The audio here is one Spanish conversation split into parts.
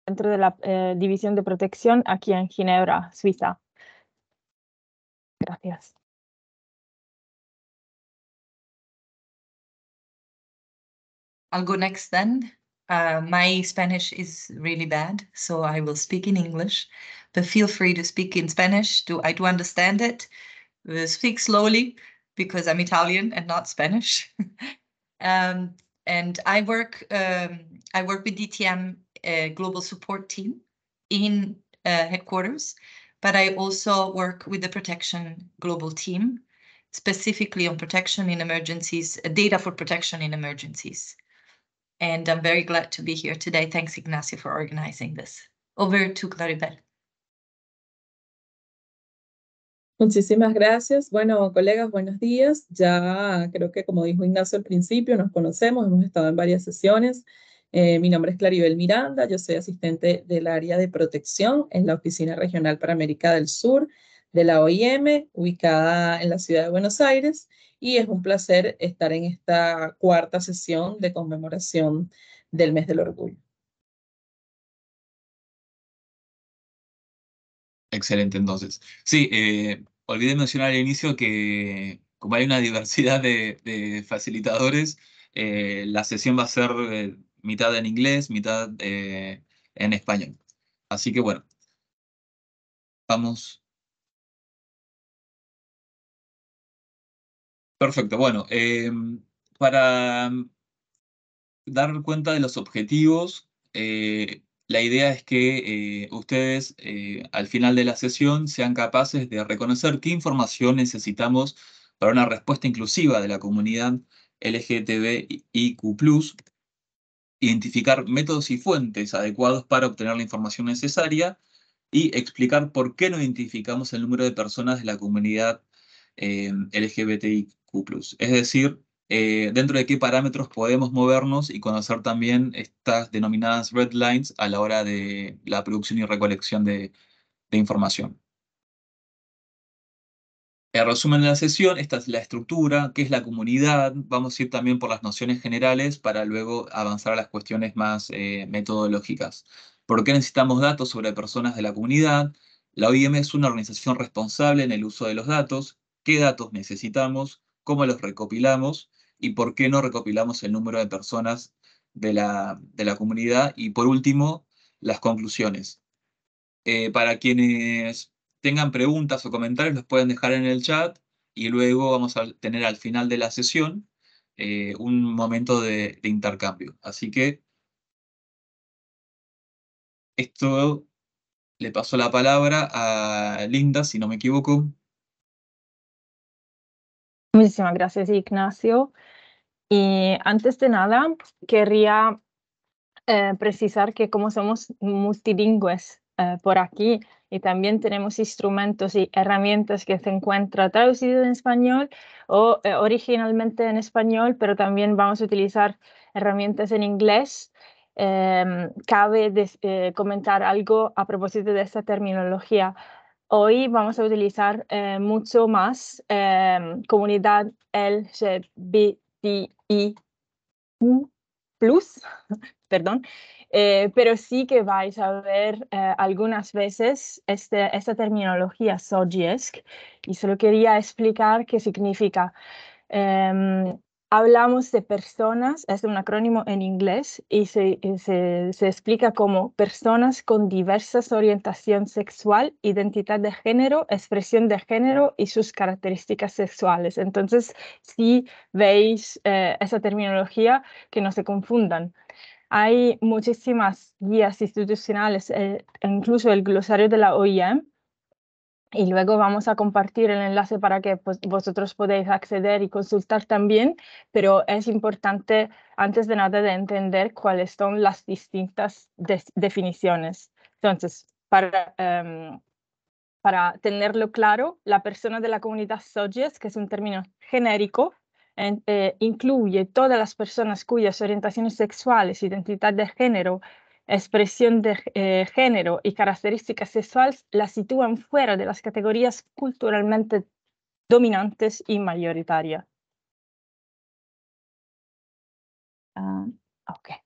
dentro de la División de Protección aquí en Ginebra, Suiza. Gracias. I'll go next then. My Spanish is really bad, so I will speak in English, but feel free to speak in Spanish. I do understand it. Speak slowly because I'm Italian and not Spanish. And I work with DTM Global Support Team in headquarters, but I also work with the Protection Global Team, specifically on protection in emergencies, data for protection in emergencies. And I'm very glad to be here today. Thanks, Ignacio, for organizing this. Over to Claribel. Muchísimas gracias. Bueno, colegas, buenos días. Ya creo que, como dijo Ignacio al principio, nos conocemos, hemos estado en varias sesiones. Mi nombre es Claribel Miranda, yo soy asistente del área de protección en la Oficina Regional para América del Sur de la OIM, ubicada en la ciudad de Buenos Aires, y es un placer estar en esta cuarta sesión de conmemoración del Mes del Orgullo. Excelente, entonces. Sí, olvidé mencionar al inicio que como hay una diversidad de facilitadores, la sesión va a ser mitad en inglés, mitad en español. Así que bueno, vamos. Perfecto, bueno, para dar cuenta de los objetivos, la idea es que ustedes al final de la sesión sean capaces de reconocer qué información necesitamos para una respuesta inclusiva de la comunidad LGTBIQ+, identificar métodos y fuentes adecuados para obtener la información necesaria y explicar por qué no identificamos el número de personas de la comunidad LGBTIQ+. Es decir, dentro de qué parámetros podemos movernos y conocer también estas denominadas red lines a la hora de la producción y recolección de información. El resumen de la sesión, esta es la estructura, qué es la comunidad, vamos a ir también por las nociones generales para luego avanzar a las cuestiones más metodológicas. ¿Por qué necesitamos datos sobre personas de la comunidad? La OIM es una organización responsable en el uso de los datos. ¿Qué datos necesitamos? ¿Cómo los recopilamos? ¿Y por qué no recopilamos el número de personas de la comunidad? Y por último, las conclusiones. Para quienes tengan preguntas o comentarios, los pueden dejar en el chat y luego vamos a tener al final de la sesión un momento de intercambio. Así que esto le paso la palabra a Linda, si no me equivoco. Muchísimas gracias, Ignacio. Y antes de nada, querría precisar que como somos multilingües por aquí y también tenemos instrumentos y herramientas que se encuentran traducidos en español o originalmente en español, pero también vamos a utilizar herramientas en inglés. Cabe comentar algo a propósito de esta terminología. Hoy vamos a utilizar mucho más comunidad LGBTIQ+, perdón, pero sí que vais a ver algunas veces esta terminología SOGIESC y solo quería explicar qué significa. Hablamos de personas, es un acrónimo en inglés y se explica como personas con diversas orientación sexual, identidad de género, expresión de género y sus características sexuales. Entonces, si veis esa terminología, que no se confundan. Hay muchísimas guías institucionales, incluso el glosario de la OIM, y luego vamos a compartir el enlace para que pues, vosotros podáis acceder y consultar también, pero es importante, antes de nada, de entender cuáles son las distintas definiciones. Entonces, para tenerlo claro, la persona de la comunidad SOGIESC, que es un término genérico, incluye todas las personas cuyas orientaciones sexuales, identidad de género, expresión de género y características sexuales la sitúan fuera de las categorías culturalmente dominantes y mayoritarias. Okay.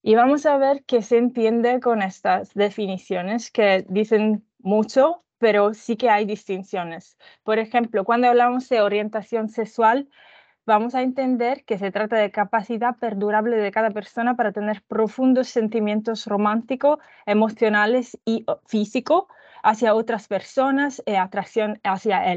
Y vamos a ver qué se entiende con estas definiciones que dicen mucho, pero sí que hay distinciones. Por ejemplo, cuando hablamos de orientación sexual, vamos a entender que se trata de capacidad perdurable de cada persona para tener profundos sentimientos románticos, emocionales y físicos hacia otras personas y atracción hacia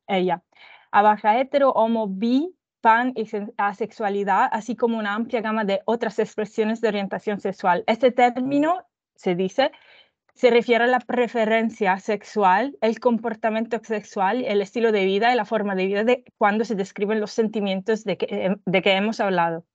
ella. Abarca hetero, homo, bi, pan y asexualidad, así como una amplia gama de otras expresiones de orientación sexual. Este término, se dice, se refiere a la preferencia sexual, el comportamiento sexual, el estilo de vida y la forma de vida cuando se describen los sentimientos de que hemos hablado.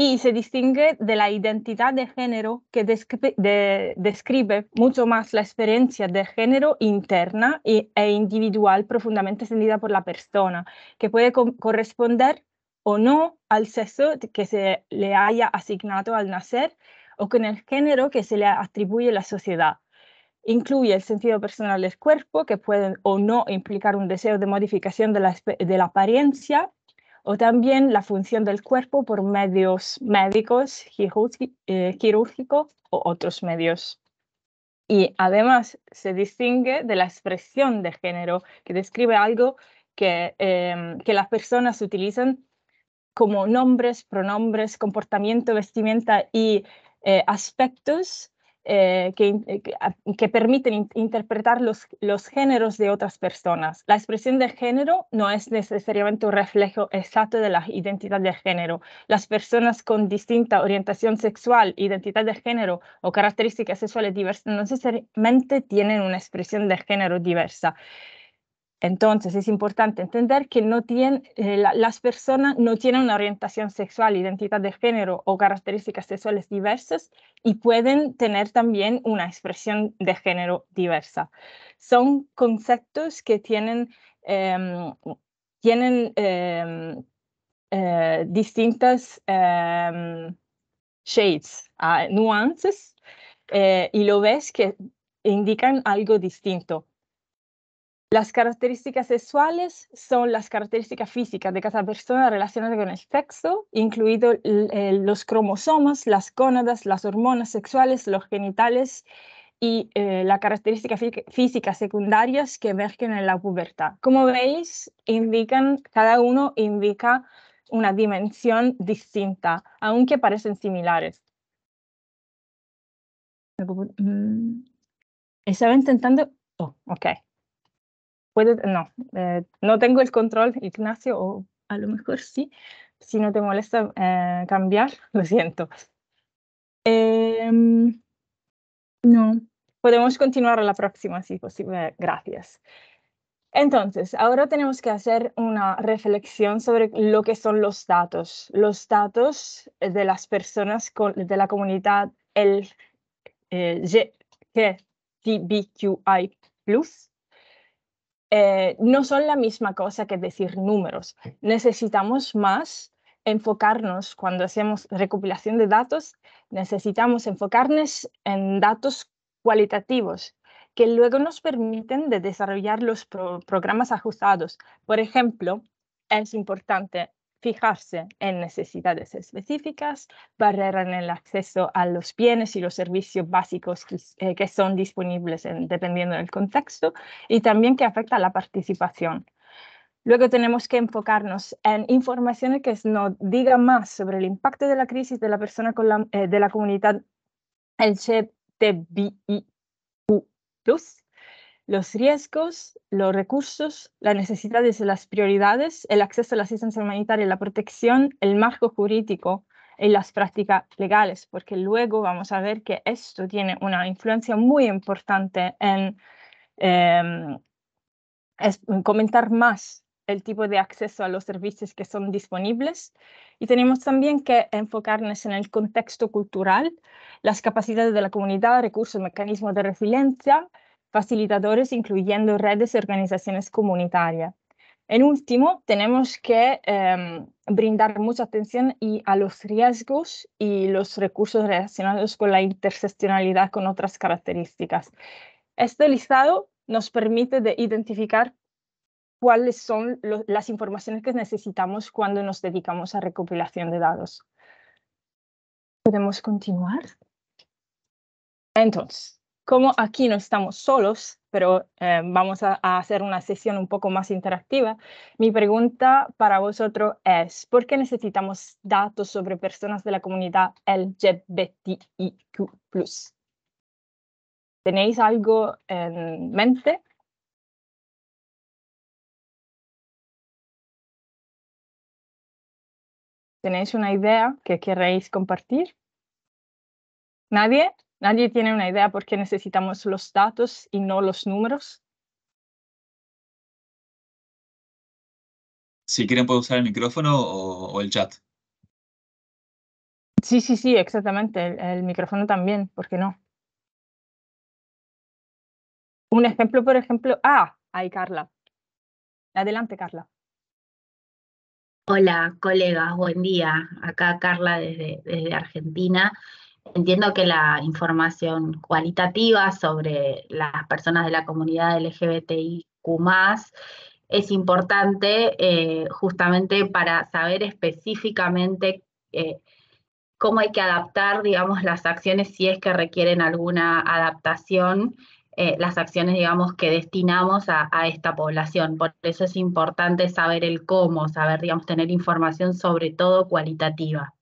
Y se distingue de la identidad de género que describe mucho más la experiencia de género interna e individual profundamente sentida por la persona, que puede corresponder o no al sexo que se le haya asignado al nacer o con el género que se le atribuye la sociedad. Incluye el sentido personal del cuerpo, que puede o no implicar un deseo de modificación de la apariencia, o también la función del cuerpo por medios médicos, quirúrgicos o otros medios. Y además se distingue de la expresión de género, que describe algo que las personas utilizan como nombres, pronombres, comportamiento, vestimenta y aspectos que permiten interpretar los géneros de otras personas. La expresión de género no es necesariamente un reflejo exacto de la identidad de género. Las personas con distinta orientación sexual, identidad de género o características sexuales diversas no necesariamente tienen una expresión de género diversa. Entonces, es importante entender que las personas no tienen una orientación sexual, identidad de género o características sexuales diversas y pueden tener también una expresión de género diversa. Son conceptos que tienen distintas shades, nuances, y lo ves que indican algo distinto. Las características sexuales son las características físicas de cada persona relacionadas con el sexo, incluidos los cromosomas, las gónadas, las hormonas sexuales, los genitales y las características físicas secundarias que emergen en la pubertad. Como veis, cada uno indica una dimensión distinta, aunque parecen similares. Estaba intentando... Oh, ok. No tengo el control, Ignacio, o a lo mejor sí. Si no te molesta cambiar, lo siento. No, podemos continuar a la próxima, si posible. Gracias. Entonces, ahora tenemos que hacer una reflexión sobre lo que son los datos. Los datos de las personas de la comunidad LGBTQI+, no son la misma cosa que decir números. Necesitamos más enfocarnos cuando hacemos recopilación de datos, necesitamos enfocarnos en datos cualitativos que luego nos permiten de desarrollar los programas ajustados. Por ejemplo, es importante fijarse en necesidades específicas, barreras en el acceso a los bienes y los servicios básicos que son disponibles dependiendo del contexto y también que afecta a la participación. Luego tenemos que enfocarnos en informaciones que nos digan más sobre el impacto de la crisis de la persona de la comunidad LGBTIQ+, los riesgos, los recursos, las necesidades y las prioridades, el acceso a la asistencia humanitaria y la protección, el marco jurídico y las prácticas legales, porque luego vamos a ver que esto tiene una influencia muy importante en comentar más el tipo de acceso a los servicios que son disponibles. Y tenemos también que enfocarnos en el contexto cultural, las capacidades de la comunidad, recursos, mecanismos de resiliencia, facilitadores, incluyendo redes y organizaciones comunitarias. En último, tenemos que brindar mucha atención a los riesgos y los recursos relacionados con la interseccionalidad con otras características. Este listado nos permite identificar cuáles son las informaciones que necesitamos cuando nos dedicamos a recopilación de datos. Podemos continuar. Entonces, como aquí no estamos solos, pero vamos a hacer una sesión un poco más interactiva, mi pregunta para vosotros es, ¿por qué necesitamos datos sobre personas de la comunidad LGBTIQ+? ¿Tenéis algo en mente? ¿Tenéis una idea que queréis compartir? ¿Nadie? ¿Nadie tiene una idea por qué necesitamos los datos y no los números? Si quieren puedo usar el micrófono o el chat. Sí, exactamente. El micrófono también, ¿por qué no? Un ejemplo, por ejemplo. Ahí Carla. Adelante, Carla. Hola, colegas, buen día. Acá Carla desde Argentina. Entiendo que la información cualitativa sobre las personas de la comunidad LGBTIQ+ es importante justamente para saber específicamente cómo hay que adaptar, digamos, las acciones si es que requieren alguna adaptación, las acciones, digamos, que destinamos a esta población. Por eso es importante saber el cómo, saber, digamos, tener información sobre todo cualitativa.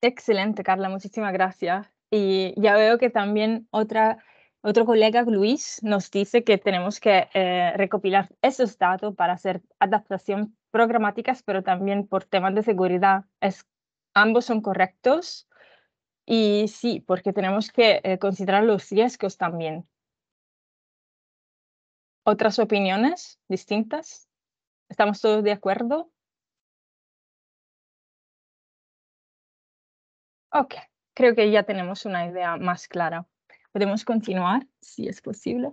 Excelente, Carla, muchísimas gracias. Y ya veo que también otro colega, Luis, nos dice que tenemos que recopilar esos datos para hacer adaptación programáticas, pero también por temas de seguridad. Ambos son correctos. Y sí, porque tenemos que considerar los riesgos también. ¿Otras opiniones distintas? ¿Estamos todos de acuerdo? Ok, creo que ya tenemos una idea más clara. ¿Podemos continuar, si es posible?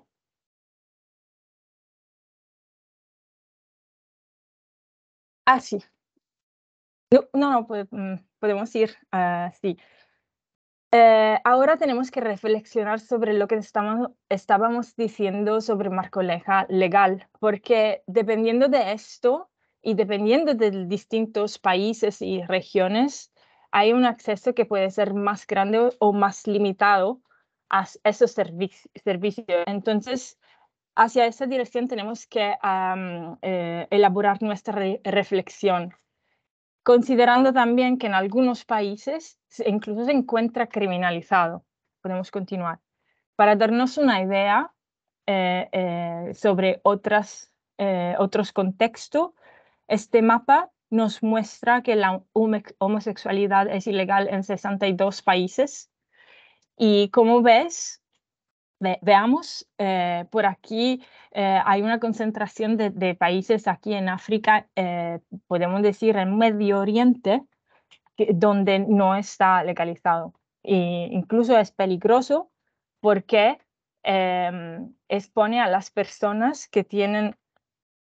Sí. No, podemos ir, sí. Ahora tenemos que reflexionar sobre lo que estábamos diciendo sobre marco legal, porque dependiendo de esto y dependiendo de distintos países y regiones, hay un acceso que puede ser más grande o más limitado a esos servicios. Entonces, hacia esa dirección tenemos que elaborar nuestra reflexión, considerando también que en algunos países incluso se encuentra criminalizado. Podemos continuar. Para darnos una idea sobre otros contextos, este mapa nos muestra que la homosexualidad es ilegal en 62 países. Y como veamos, por aquí hay una concentración de países aquí en África, podemos decir en Medio Oriente, donde no está legalizado. E incluso es peligroso porque expone a las personas que tienen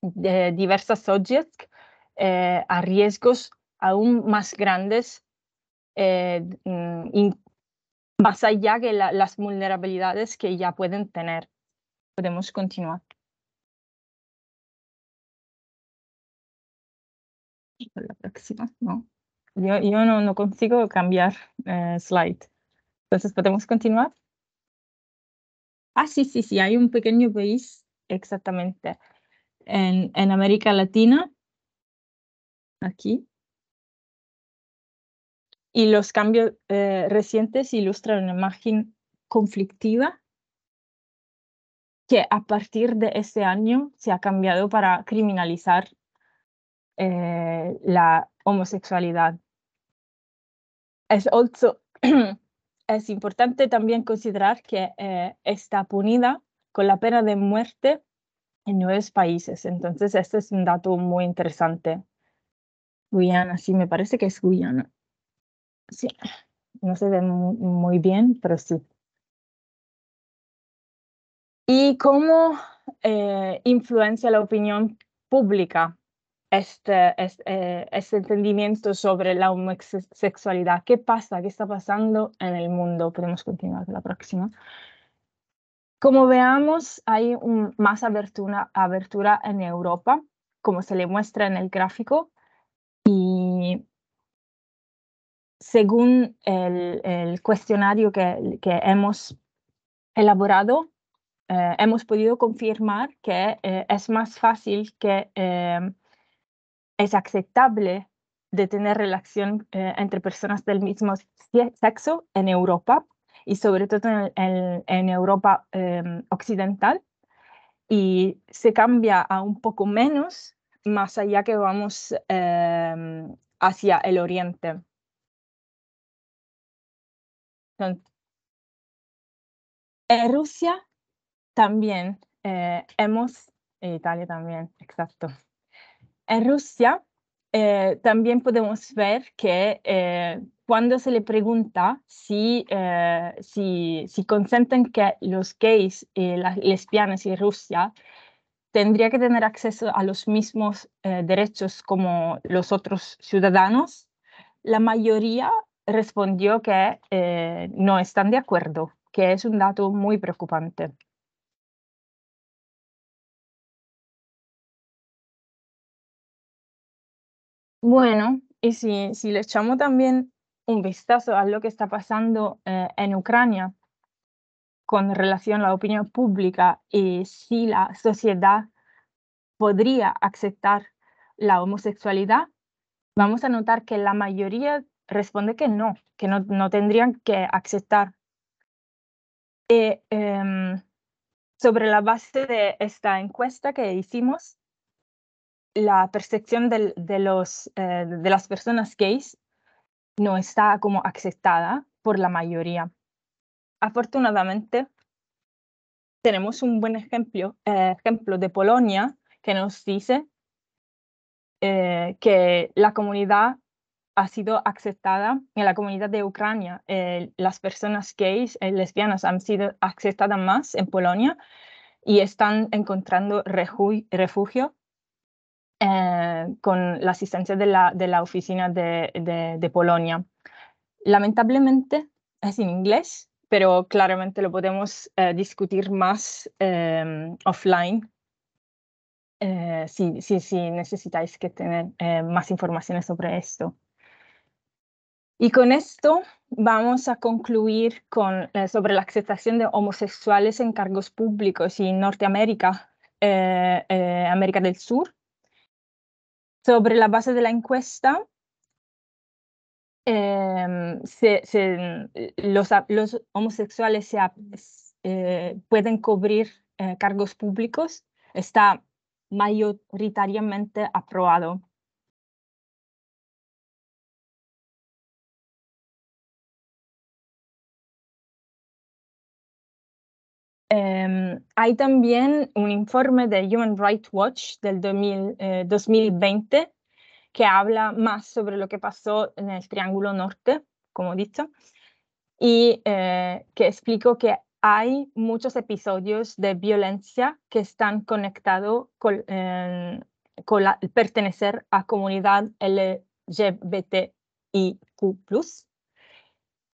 diversas SOGIETs a riesgos aún más grandes, más allá de las vulnerabilidades que ya pueden tener. Podemos continuar. La próxima, no. Yo no consigo cambiar slide. Entonces, ¿podemos continuar? Sí, hay un pequeño país, exactamente, en América Latina, aquí. Y los cambios recientes ilustran una imagen conflictiva que a partir de este año se ha cambiado para criminalizar la homosexualidad. Es importante también considerar que está punida con la pena de muerte en 9 países. Entonces, este es un dato muy interesante. Guyana, sí, me parece que es Guyana. Sí, no se ve muy bien, pero sí. ¿Y cómo influencia la opinión pública este entendimiento sobre la homosexualidad? ¿Qué pasa? ¿Qué está pasando en el mundo? Podemos continuar con la próxima. Como veamos, hay más abertura en Europa, como se le muestra en el gráfico, y según el cuestionario que hemos elaborado, hemos podido confirmar que es más fácil, que es aceptable de tener relación entre personas del mismo sexo en Europa, y sobre todo en Europa occidental, y se cambia a un poco menos más allá que vamos hacia el oriente. Entonces, en Rusia también Italia también, exacto. En Rusia también podemos ver que cuando se le pregunta si consienten que los gays y las lesbianas en Rusia tendría que tener acceso a los mismos derechos como los otros ciudadanos, la mayoría respondió que no están de acuerdo, que es un dato muy preocupante. Bueno, y si le echamos también un vistazo a lo que está pasando en Ucrania con relación a la opinión pública, y si la sociedad podría aceptar la homosexualidad, vamos a notar que la mayoría responde que no tendrían que aceptar. Sobre la base de esta encuesta que hicimos, la percepción de las personas gays no está como aceptada por la mayoría. Afortunadamente, tenemos un buen ejemplo de Polonia, que nos dice que la comunidad ha sido aceptada. En la comunidad de Ucrania, las personas gays y lesbianas han sido aceptadas más en Polonia y están encontrando refugio con la asistencia de la oficina de Polonia. Lamentablemente es en inglés, pero claramente lo podemos discutir más offline si necesitáis que tener más informaciones sobre esto. Y con esto vamos a concluir sobre la aceptación de homosexuales en cargos públicos en Norteamérica, América del Sur. Sobre la base de la encuesta, los homosexuales pueden cubrir cargos públicos. Está mayoritariamente aprobado. Hay también un informe de Human Rights Watch del 2020 que habla más sobre lo que pasó en el Triángulo Norte, como dicho, y que explicó que hay muchos episodios de violencia que están conectados con pertenecer a comunidad LGBTIQ+.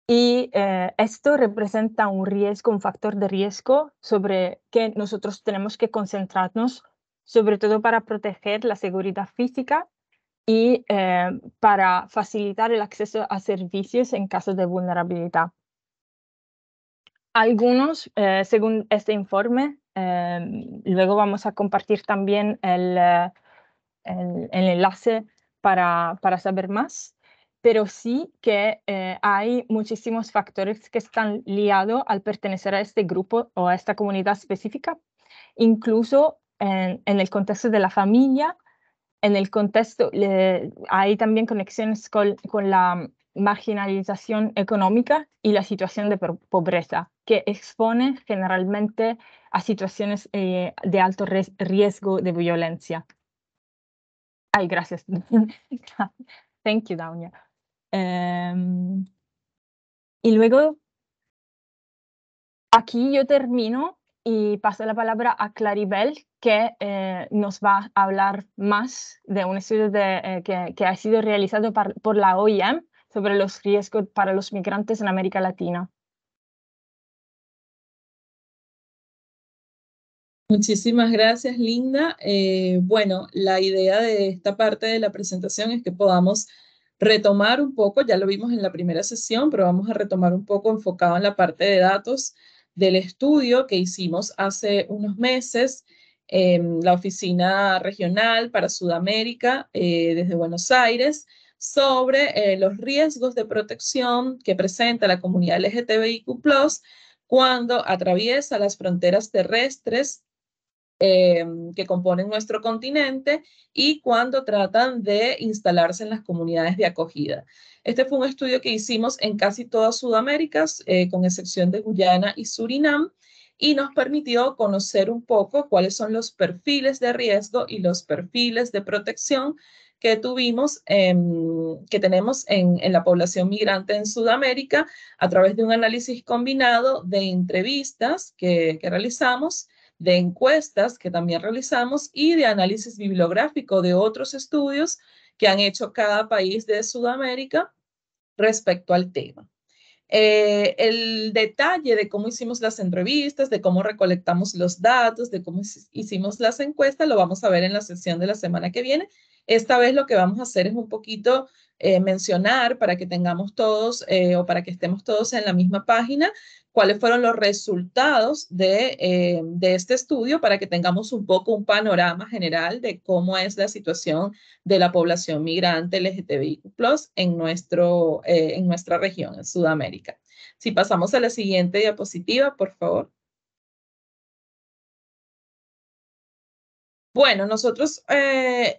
Y esto representa un factor de riesgo sobre que nosotros tenemos que concentrarnos, sobre todo para proteger la seguridad física y para facilitar el acceso a servicios en caso de vulnerabilidad. Algunos, según este informe, luego vamos a compartir también el enlace para saber más, pero sí que hay muchísimos factores que están ligados al pertenecer a este grupo o a esta comunidad específica, incluso en el contexto de la familia. En el contexto, hay también conexiones con la marginalización económica y la situación de pobreza, que expone generalmente a situaciones de alto riesgo de violencia. Ay, gracias. Thank you, Daunia. Y luego, aquí yo termino y paso la palabra a Claribel, que nos va a hablar más de un estudio que ha sido realizado por la OIM sobre los riesgos para los migrantes en América Latina. Muchísimas gracias, Linda. Bueno, la idea de esta parte de la presentación es que podamos retomar un poco, ya lo vimos en la primera sesión, pero vamos a retomar un poco enfocado en la parte de datos del estudio que hicimos hace unos meses en la Oficina Regional para Sudamérica desde Buenos Aires sobre los riesgos de protección que presenta la comunidad LGTBIQ+, cuando atraviesa las fronteras terrestres que componen nuestro continente y cuando tratan de instalarse en las comunidades de acogida. Este fue un estudio que hicimos en casi toda Sudamérica, con excepción de Guyana y Surinam, y nos permitió conocer un poco cuáles son los perfiles de riesgo y los perfiles de protección que tenemos en la población migrante en Sudamérica a través de un análisis combinado de entrevistas que realizamos, de encuestas que también realizamos y de análisis bibliográfico de otros estudios que han hecho cada país de Sudamérica respecto al tema. El detalle de cómo hicimos las entrevistas, de cómo recolectamos los datos, de cómo hicimos las encuestas, lo vamos a ver en la sesión de la semana que viene. Esta vez lo que vamos a hacer es un poquito mencionar para que tengamos todos o para que estemos todos en la misma página cuáles fueron los resultados de este estudio para que tengamos un poco un panorama general de cómo es la situación de la población migrante LGTBIQ+ en nuestra región, en Sudamérica. Si pasamos a la siguiente diapositiva, por favor. Bueno, nosotros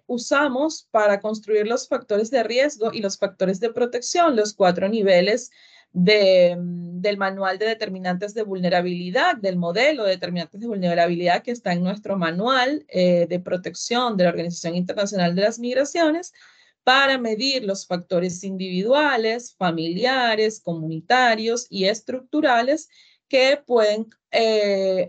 usamos para construir los factores de riesgo y los factores de protección, los 4 niveles del manual de determinantes de vulnerabilidad, del modelo de determinantes de vulnerabilidad que está en nuestro manual de protección de la Organización Internacional de las Migraciones, para medir los factores individuales, familiares, comunitarios y estructurales que pueden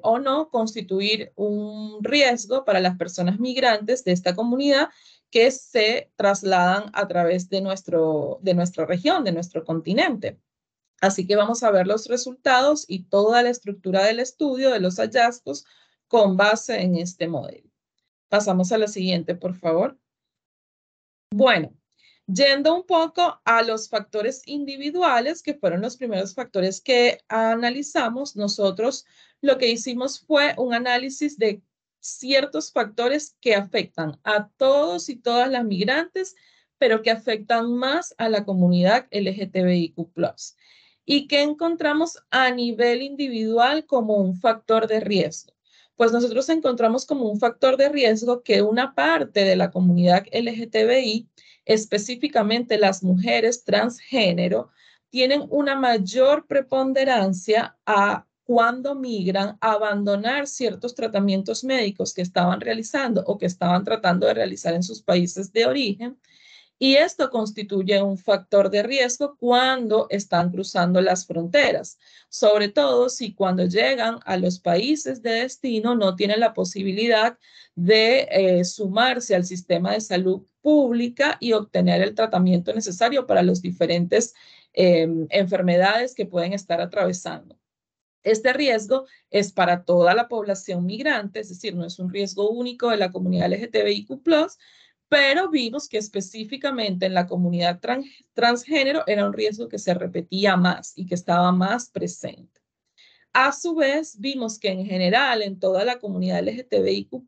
o no constituir un riesgo para las personas migrantes de esta comunidad que se trasladan a través de nuestra región, de nuestro continente. Así que vamos a ver los resultados y toda la estructura del estudio de los hallazgos con base en este modelo. Pasamos a la siguiente, por favor. Bueno, yendo un poco a los factores individuales, que fueron los primeros factores que analizamos, nosotros lo que hicimos fue un análisis de ciertos factores que afectan a todos y todas las migrantes, pero que afectan más a la comunidad LGTBIQ+. ¿Y qué encontramos a nivel individual como un factor de riesgo? Pues nosotros encontramos como un factor de riesgo que una parte de la comunidad LGTBI, específicamente las mujeres transgénero, tienen una mayor preponderancia a cuando migran a abandonar ciertos tratamientos médicos que estaban realizando o que estaban tratando de realizar en sus países de origen. Y esto constituye un factor de riesgo cuando están cruzando las fronteras, sobre todo si cuando llegan a los países de destino no tienen la posibilidad de sumarse al sistema de salud pública y obtener el tratamiento necesario para las diferentes enfermedades que pueden estar atravesando. Este riesgo es para toda la población migrante, es decir, no es un riesgo único de la comunidad LGTBIQ+, pero vimos que específicamente en la comunidad transgénero era un riesgo que se repetía más y que estaba más presente. A su vez, vimos que en general en toda la comunidad LGTBIQ+,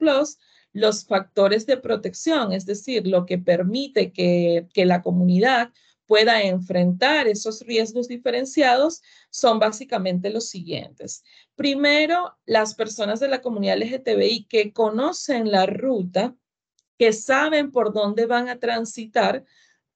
los factores de protección, es decir, lo que permite que la comunidad pueda enfrentar esos riesgos diferenciados, son básicamente los siguientes. Primero, las personas de la comunidad LGTBI que conocen la ruta, que saben por dónde van a transitar,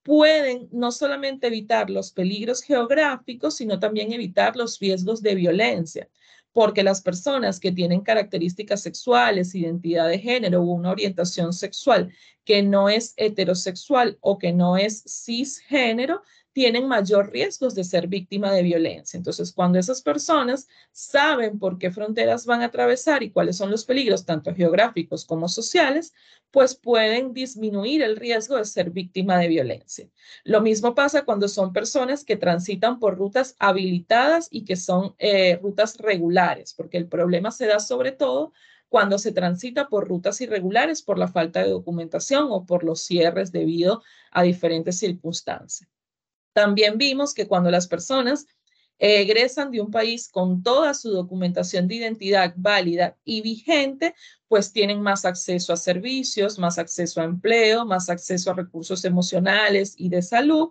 pueden no solamente evitar los peligros geográficos, sino también evitar los riesgos de violencia, porque las personas que tienen características sexuales, identidad de género o una orientación sexual que no es heterosexual o que no es cisgénero, tienen mayor riesgos de ser víctima de violencia. Entonces, cuando esas personas saben por qué fronteras van a atravesar y cuáles son los peligros, tanto geográficos como sociales, pues pueden disminuir el riesgo de ser víctima de violencia. Lo mismo pasa cuando son personas que transitan por rutas habilitadas y que son rutas regulares, porque el problema se da sobre todo cuando se transita por rutas irregulares por la falta de documentación o por los cierres debido a diferentes circunstancias. También vimos que cuando las personas egresan de un país con toda su documentación de identidad válida y vigente, pues tienen más acceso a servicios, más acceso a empleo, más acceso a recursos emocionales y de salud,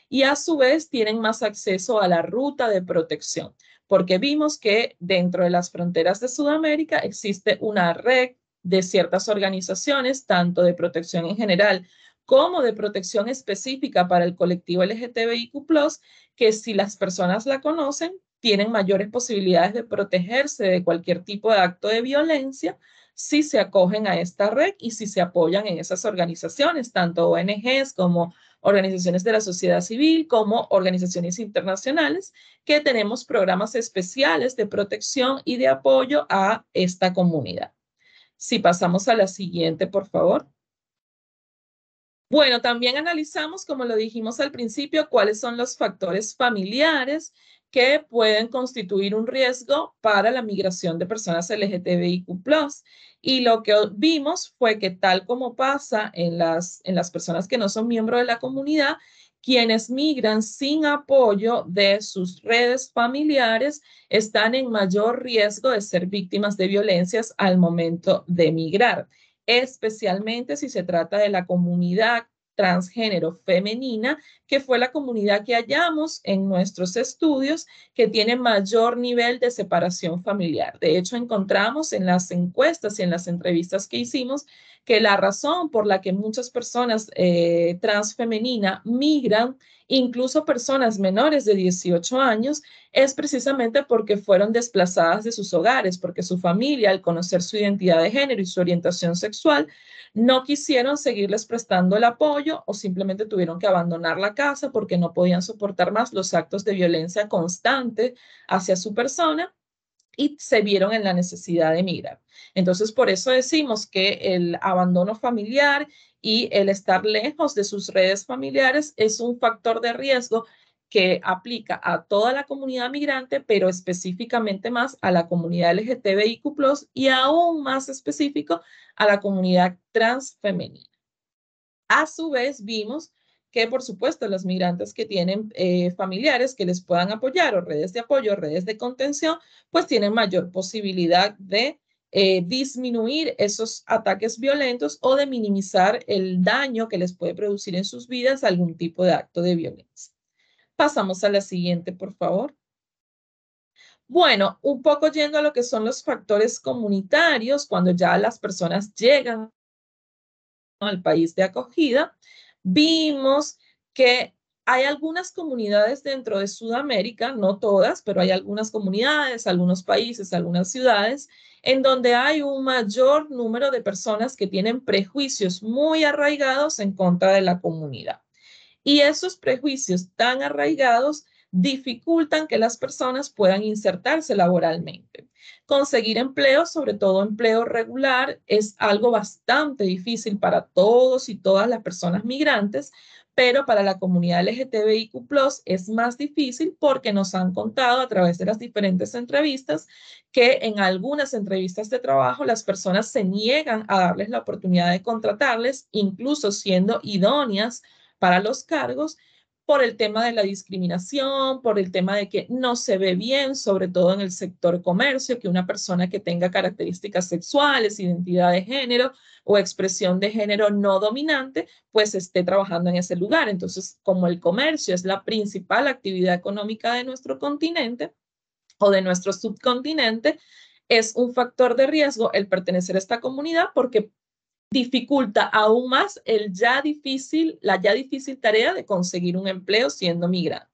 y a su vez tienen más acceso a la ruta de protección, porque vimos que dentro de las fronteras de Sudamérica existe una red de ciertas organizaciones, tanto de protección en general como de protección específica para el colectivo LGTBIQ+, que si las personas la conocen, tienen mayores posibilidades de protegerse de cualquier tipo de acto de violencia si se acogen a esta red y si se apoyan en esas organizaciones, tanto ONGs como organizaciones de la sociedad civil, como organizaciones internacionales, que tenemos programas especiales de protección y de apoyo a esta comunidad. Si pasamos a la siguiente, por favor. Bueno, también analizamos, como lo dijimos al principio, cuáles son los factores familiares que pueden constituir un riesgo para la migración de personas LGTBIQ+. Y lo que vimos fue que tal como pasa en las personas que no son miembros de la comunidad, quienes migran sin apoyo de sus redes familiares están en mayor riesgo de ser víctimas de violencias al momento de migrar, especialmente si se trata de la comunidad transgénero femenina, que fue la comunidad que hallamos en nuestros estudios que tiene mayor nivel de separación familiar. De hecho, encontramos en las encuestas y en las entrevistas que hicimos que la razón por la que muchas personas transfemeninas migran, incluso personas menores de 18 años, es precisamente porque fueron desplazadas de sus hogares, porque su familia, al conocer su identidad de género y su orientación sexual, no quisieron seguirles prestando el apoyo o simplemente tuvieron que abandonar la casa porque no podían soportar más los actos de violencia constante hacia su persona y se vieron en la necesidad de emigrar. Entonces, por eso decimos que el abandono familiar y el estar lejos de sus redes familiares es un factor de riesgo que aplica a toda la comunidad migrante, pero específicamente más a la comunidad LGTBIQ+, y aún más específico a la comunidad transfemenina. A su vez, vimos que, por supuesto, los migrantes que tienen familiares que les puedan apoyar o redes de apoyo, redes de contención, pues tienen mayor posibilidad de disminuir esos ataques violentos o de minimizar el daño que les puede producir en sus vidas algún tipo de acto de violencia. Pasamos a la siguiente, por favor. Bueno, un poco yendo a lo que son los factores comunitarios, cuando ya las personas llegan al país de acogida, vimos que hay algunas comunidades dentro de Sudamérica, no todas, pero hay algunas comunidades, algunos países, algunas ciudades, en donde hay un mayor número de personas que tienen prejuicios muy arraigados en contra de la comunidad. Y esos prejuicios tan arraigados dificultan que las personas puedan insertarse laboralmente. Conseguir empleo, sobre todo empleo regular, es algo bastante difícil para todos y todas las personas migrantes, pero para la comunidad LGTBIQ+ es más difícil porque nos han contado a través de las diferentes entrevistas que en algunas entrevistas de trabajo las personas se niegan a darles la oportunidad de contratarles, incluso siendo idóneas para los cargos, por el tema de la discriminación, por el tema de que no se ve bien, sobre todo en el sector comercio, que una persona que tenga características sexuales, identidad de género o expresión de género no dominante, pues esté trabajando en ese lugar. Entonces, como el comercio es la principal actividad económica de nuestro continente o de nuestro subcontinente, es un factor de riesgo el pertenecer a esta comunidad porque dificulta aún más la ya difícil tarea de conseguir un empleo siendo migrante.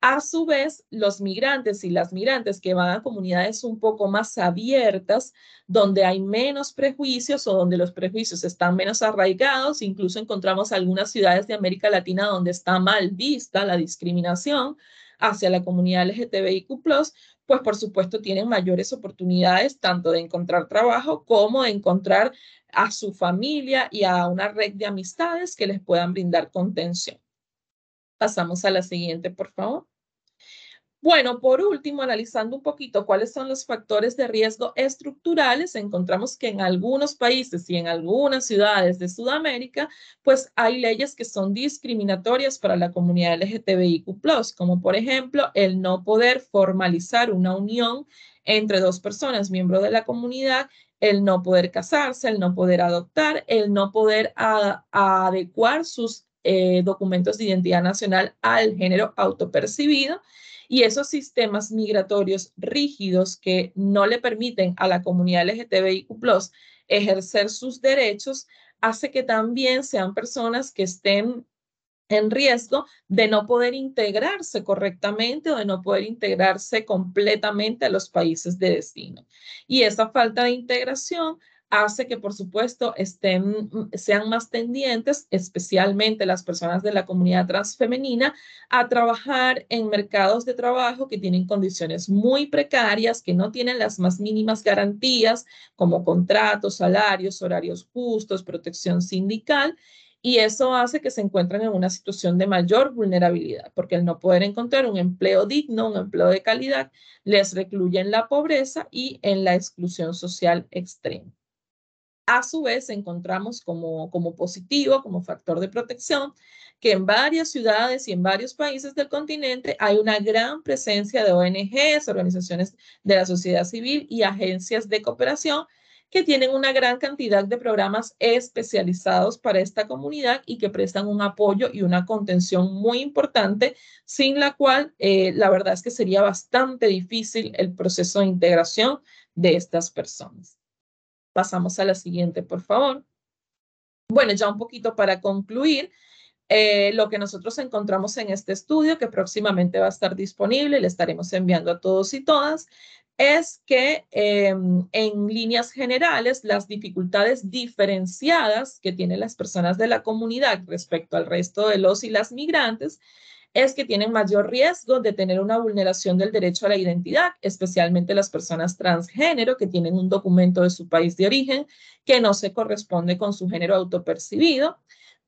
A su vez, los migrantes y las migrantes que van a comunidades un poco más abiertas, donde hay menos prejuicios o donde los prejuicios están menos arraigados, incluso encontramos algunas ciudades de América Latina donde está mal vista la discriminación hacia la comunidad LGTBIQ+, pues por supuesto tienen mayores oportunidades tanto de encontrar trabajo como de encontrar a su familia y a una red de amistades que les puedan brindar contención. Pasamos a la siguiente, por favor. Bueno, por último, analizando un poquito cuáles son los factores de riesgo estructurales, encontramos que en algunos países y en algunas ciudades de Sudamérica, pues hay leyes que son discriminatorias para la comunidad LGTBIQ+, como por ejemplo el no poder formalizar una unión entre dos personas miembros de la comunidad, el no poder casarse, el no poder adoptar, el no poder adecuar sus documentos de identidad nacional al género autopercibido. Y esos sistemas migratorios rígidos que no le permiten a la comunidad LGTBIQ+ ejercer sus derechos, hace que también sean personas que estén en riesgo de no poder integrarse correctamente o de no poder integrarse completamente a los países de destino. Y esa falta de integración hace que, por supuesto, sean más tendientes, especialmente las personas de la comunidad transfemenina, a trabajar en mercados de trabajo que tienen condiciones muy precarias, que no tienen las más mínimas garantías, como contratos, salarios, horarios justos, protección sindical, y eso hace que se encuentren en una situación de mayor vulnerabilidad, porque el no poder encontrar un empleo digno, un empleo de calidad, les recluye en la pobreza y en la exclusión social extrema. A su vez, encontramos como positivo, como factor de protección, que en varias ciudades y en varios países del continente hay una gran presencia de ONGs, organizaciones de la sociedad civil y agencias de cooperación que tienen una gran cantidad de programas especializados para esta comunidad y que prestan un apoyo y una contención muy importante, sin la cual la verdad es que sería bastante difícil el proceso de integración de estas personas. Pasamos a la siguiente, por favor. Bueno, ya un poquito para concluir, lo que nosotros encontramos en este estudio, que próximamente va a estar disponible, le estaremos enviando a todos y todas, es que en líneas generales, las dificultades diferenciadas que tienen las personas de la comunidad respecto al resto de los y las migrantes es que tienen mayor riesgo de tener una vulneración del derecho a la identidad, especialmente las personas transgénero que tienen un documento de su país de origen que no se corresponde con su género autopercibido.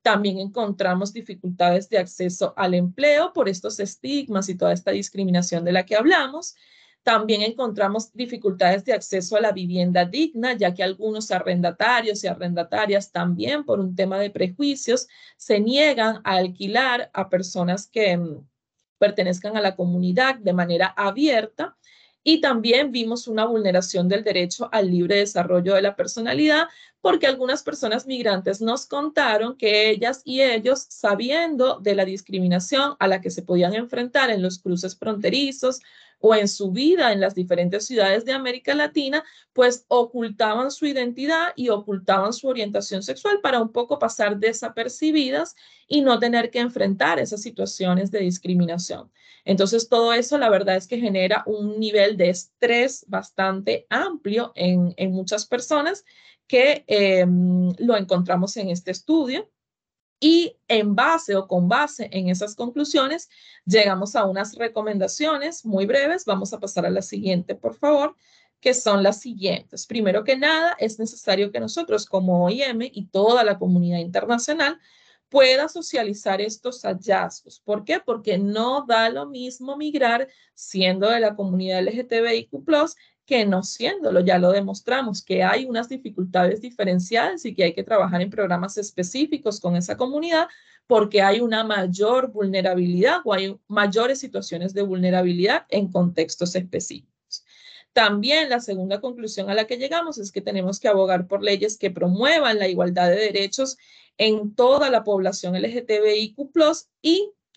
También encontramos dificultades de acceso al empleo por estos estigmas y toda esta discriminación de la que hablamos. También encontramos dificultades de acceso a la vivienda digna, ya que algunos arrendatarios y arrendatarias también por un tema de prejuicios se niegan a alquilar a personas que pertenezcan a la comunidad de manera abierta. Y también vimos una vulneración del derecho al libre desarrollo de la personalidad, porque algunas personas migrantes nos contaron que ellas y ellos, sabiendo de la discriminación a la que se podían enfrentar en los cruces fronterizos o en su vida en las diferentes ciudades de América Latina, pues ocultaban su identidad y ocultaban su orientación sexual para un poco pasar desapercibidas y no tener que enfrentar esas situaciones de discriminación. Entonces, todo eso la verdad es que genera un nivel de estrés bastante amplio en muchas personas que lo encontramos en este estudio. Y en base o con base en esas conclusiones, llegamos a unas recomendaciones muy breves. Vamos a pasar a la siguiente, por favor, que son las siguientes. Primero que nada, es necesario que nosotros como OIM y toda la comunidad internacional pueda socializar estos hallazgos. ¿Por qué? Porque no da lo mismo migrar siendo de la comunidad LGTBIQ+, que no siéndolo. Ya lo demostramos, que hay unas dificultades diferenciadas y que hay que trabajar en programas específicos con esa comunidad porque hay una mayor vulnerabilidad o hay mayores situaciones de vulnerabilidad en contextos específicos. También la segunda conclusión a la que llegamos es que tenemos que abogar por leyes que promuevan la igualdad de derechos en toda la población LGTBIQ+,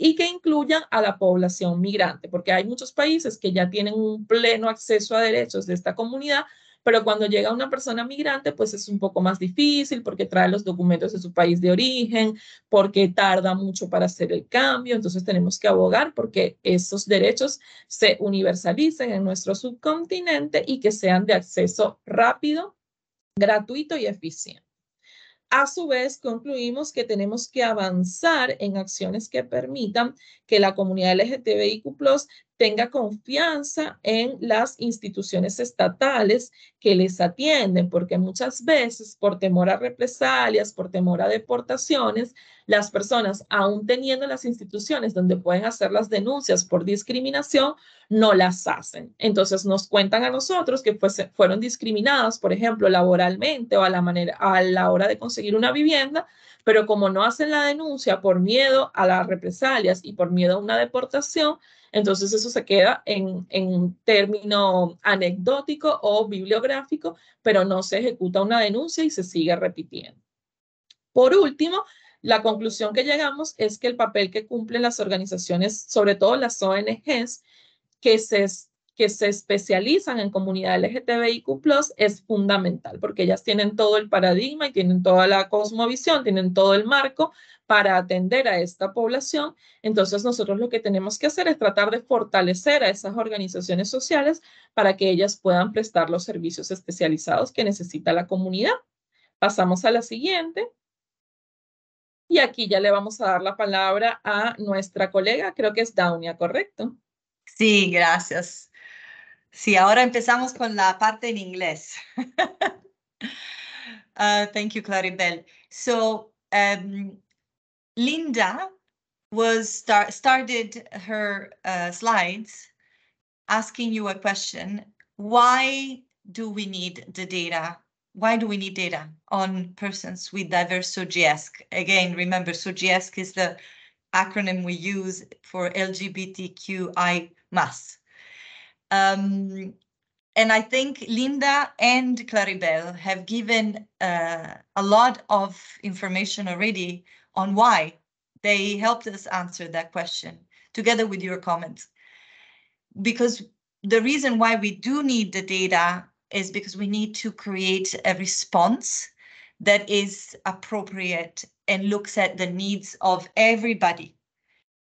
y que incluyan a la población migrante, porque hay muchos países que ya tienen un pleno acceso a derechos de esta comunidad, pero cuando llega una persona migrante, pues es un poco más difícil porque trae los documentos de su país de origen, porque tarda mucho para hacer el cambio. Entonces tenemos que abogar porque esos derechos se universalicen en nuestro subcontinente y que sean de acceso rápido, gratuito y eficiente. A su vez, concluimos que tenemos que avanzar en acciones que permitan que la comunidad LGTBIQ+ tenga confianza en las instituciones estatales que les atienden, porque muchas veces por temor a represalias, por temor a deportaciones, las personas, aún teniendo las instituciones donde pueden hacer las denuncias por discriminación, no las hacen. Entonces nos cuentan a nosotros que fueron discriminadas, por ejemplo, laboralmente o a la hora de conseguir una vivienda, pero como no hacen la denuncia por miedo a las represalias y por miedo a una deportación, entonces eso se queda en un término anecdótico o bibliográfico, pero no se ejecuta una denuncia y se sigue repitiendo. Por último, la conclusión que llegamos es que el papel que cumplen las organizaciones, sobre todo las ONGs, que se especializan en comunidad LGTBIQ+, es fundamental, porque ellas tienen todo el paradigma y tienen toda la cosmovisión, tienen todo el marco para atender a esta población. Entonces nosotros lo que tenemos que hacer es tratar de fortalecer a esas organizaciones sociales para que ellas puedan prestar los servicios especializados que necesita la comunidad. Pasamos a la siguiente. Y aquí ya le vamos a dar la palabra a nuestra colega, creo que es Daunia, ¿correcto? Sí, gracias. Sí, ahora empezamos con la parte en inglés. Thank you, Claribel. So, Linda started her slides asking you a question. Why do we need the data? Why do we need data on persons with diverse SOGIESC? Again, remember, SOGIESC is the acronym we use for LGBTQI+. And I think Linda and Claribel have given a lot of information already on why. They helped us answer that question together with your comments. Because the reason why we do need the data is because we need to create a response that is appropriate and looks at the needs of everybody.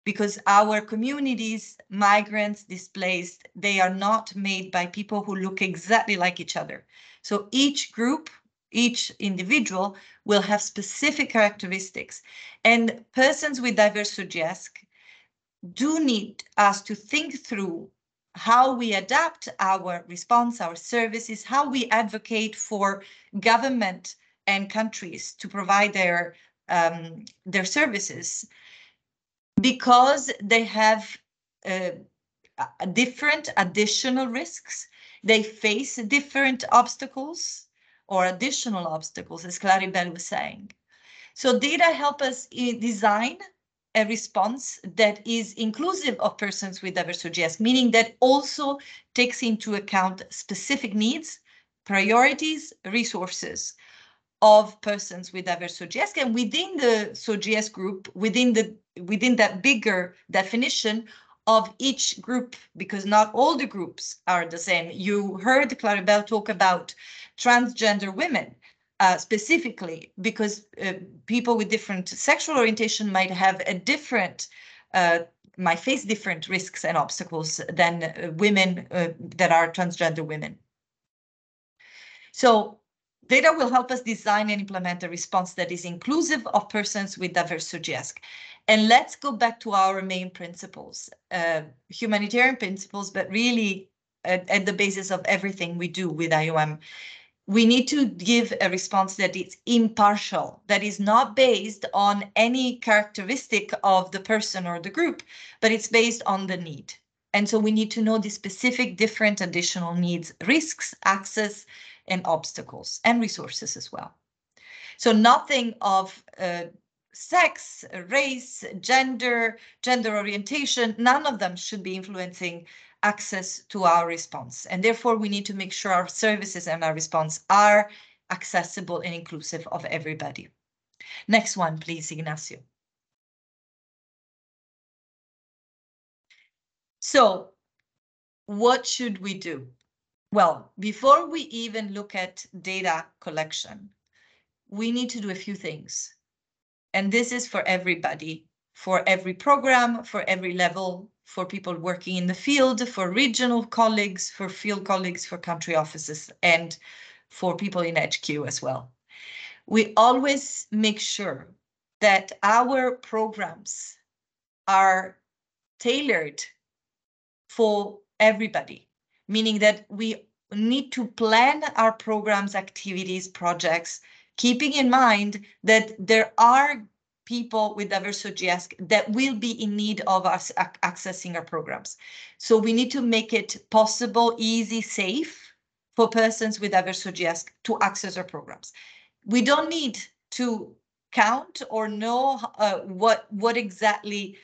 Because our communities, migrants, displaced, they are not made by people who look exactly like each other. So each group, each individual will have specific characteristics. And persons with diverse SOGIESC do need us to think through how we adapt our response, our services, how we advocate for government and countries to provide their services, because they have different additional risks. They face different obstacles or additional obstacles, as Claribel was saying. So data help us design a response that is inclusive of persons with diverse SOGIESC, meaning that also takes into account specific needs, priorities, resources of persons with diverse SOGIESC, and within the SOGIESC group, within that bigger definition of each group, because not all the groups are the same. You heard Claribel talk about transgender women specifically, because people with different sexual orientation might have a different, might face different risks and obstacles than women that are transgender women. So data will help us design and implement a response that is inclusive of persons with diverse SOGIESC. And let's go back to our main principles, humanitarian principles, but really at the basis of everything we do with IOM. We need to give a response that is impartial, that is not based on any characteristic of the person or the group, but it's based on the need. And so we need to know the specific different additional needs, risks, access, and obstacles, and resources as well. So nothing of sex, race, gender orientation, none of them should be influencing access to our response. And therefore, we need to make sure our services and our response are accessible and inclusive of everybody. Next one, please, Ignacio. So what should we do? Well, before we even look at data collection, we need to do a few things. And this is for everybody, for every program, for every level, for people working in the field, for regional colleagues, for field colleagues, for country offices, and for people in HQ as well. We always make sure that our programs are tailored for everybody, meaning that we need to plan our programs, activities, projects, keeping in mind that there are people with diverse OGS that will be in need of us accessing our programs. So we need to make it possible, easy, safe for persons with diverse OGS to access our programs. We don't need to count or know what exactly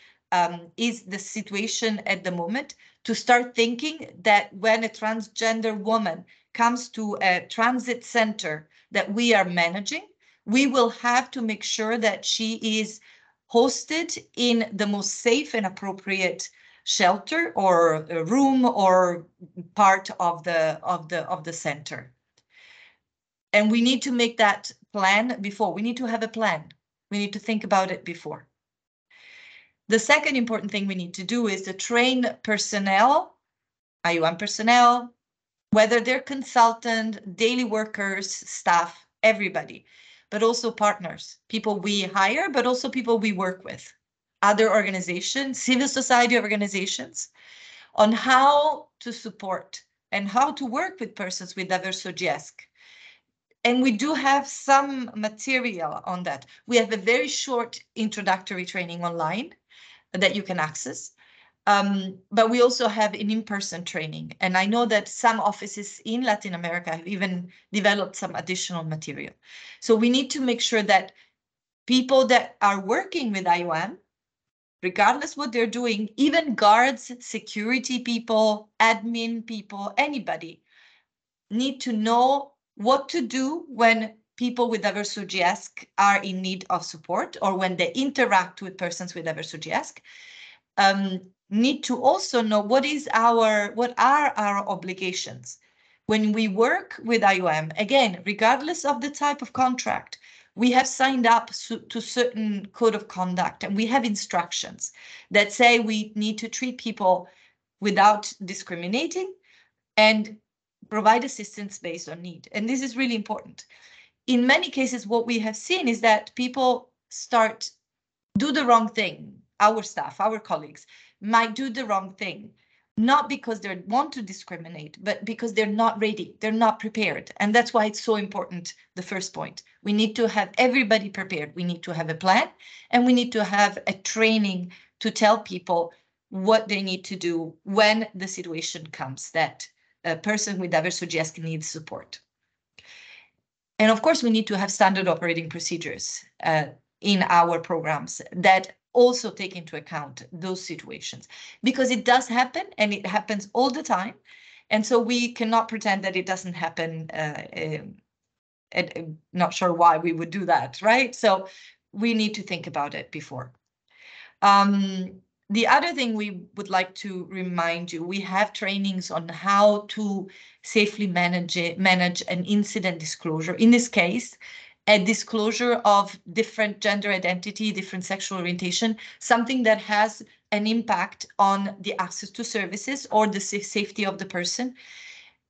is the situation at the moment to start thinking that when a transgender woman comes to a transit center that we are managing, we will have to make sure that she is hosted in the most safe and appropriate shelter or a room or part of the center. And we need to make that plan before. We need to have a plan. We need to think about it before. The second important thing we need to do is to train personnel, IOM personnel, whether they're consultant, daily workers, staff, everybody, but also partners, people we hire, but also people we work with, other organizations, civil society organizations, on how to support and how to work with persons with diverse OGS. And we do have some material on that. We have a very short introductory training online that you can access. But we also have an in-person training. And I know that some offices in Latin America have even developed some additional material. So we need to make sure that people that are working with IOM, regardless what they're doing, even guards, security people, admin people, anybody, need to know what to do when people with diverse OGS are in need of support or when they interact with persons with diverse OGS. Need to also know what are our obligations. When we work with IOM, again, regardless of the type of contract, we have signed up to certain code of conduct and we have instructions that say we need to treat people without discriminating and provide assistance based on need. And this is really important. In many cases, what we have seen is that people do the wrong thing. Our staff, our colleagues might do the wrong thing, not because they want to discriminate, but because they're not ready, they're not prepared. And that's why it's so important, the first point. We need to have everybody prepared. We need to have a plan and we need to have a training to tell people what they need to do when the situation comes that a person with diverse OGS needs support. And of course, we need to have standard operating procedures in our programs that also take into account those situations, because it does happen and it happens all the time. And so we cannot pretend that it doesn't happen. Not sure why we would do that, right? So we need to think about it before. The other thing we would like to remind you, we have trainings on how to safely manage an incident disclosure. In this case, a disclosure of different gender identity, different sexual orientation, something that has an impact on the access to services or the safety of the person.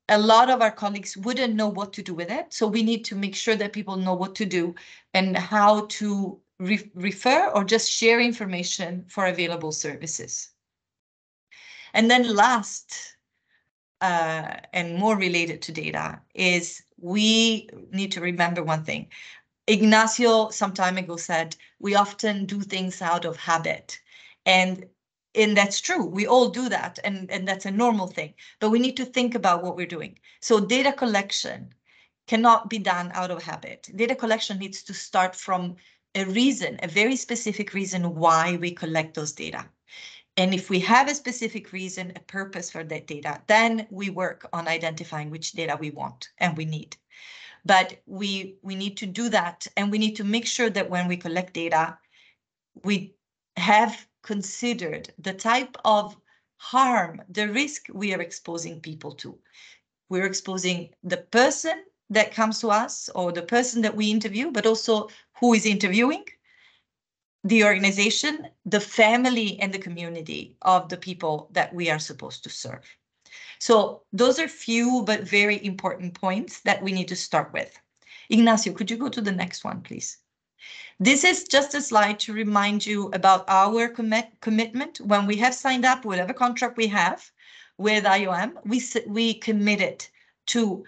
A lot of our colleagues wouldn't know what to do with it. So we need to make sure that people know what to do and how to refer or just share information for available services. And then last, and more related to data, is we need to remember one thing. Ignacio some time ago said, we often do things out of habit. And that's true. We all do that. And that's a normal thing. But we need to think about what we're doing. So data collection cannot be done out of habit. Data collection needs to start from a reason, a very specific reason why we collect those data. And if we have a specific reason, a purpose for that data, then we work on identifying which data we want and we need. But we need to do that, and we need to make sure that when we collect data, we have considered the type of harm, the risk we are exposing people to. We're exposing the person that comes to us or the person that we interview, but also who is interviewing, the organization, the family, and the community of the people that we are supposed to serve. So those are few but very important points that we need to start with. Ignacio, could you go to the next one, please? This is just a slide to remind you about our commitment. When we have signed up, whatever contract we have with IOM, we committed to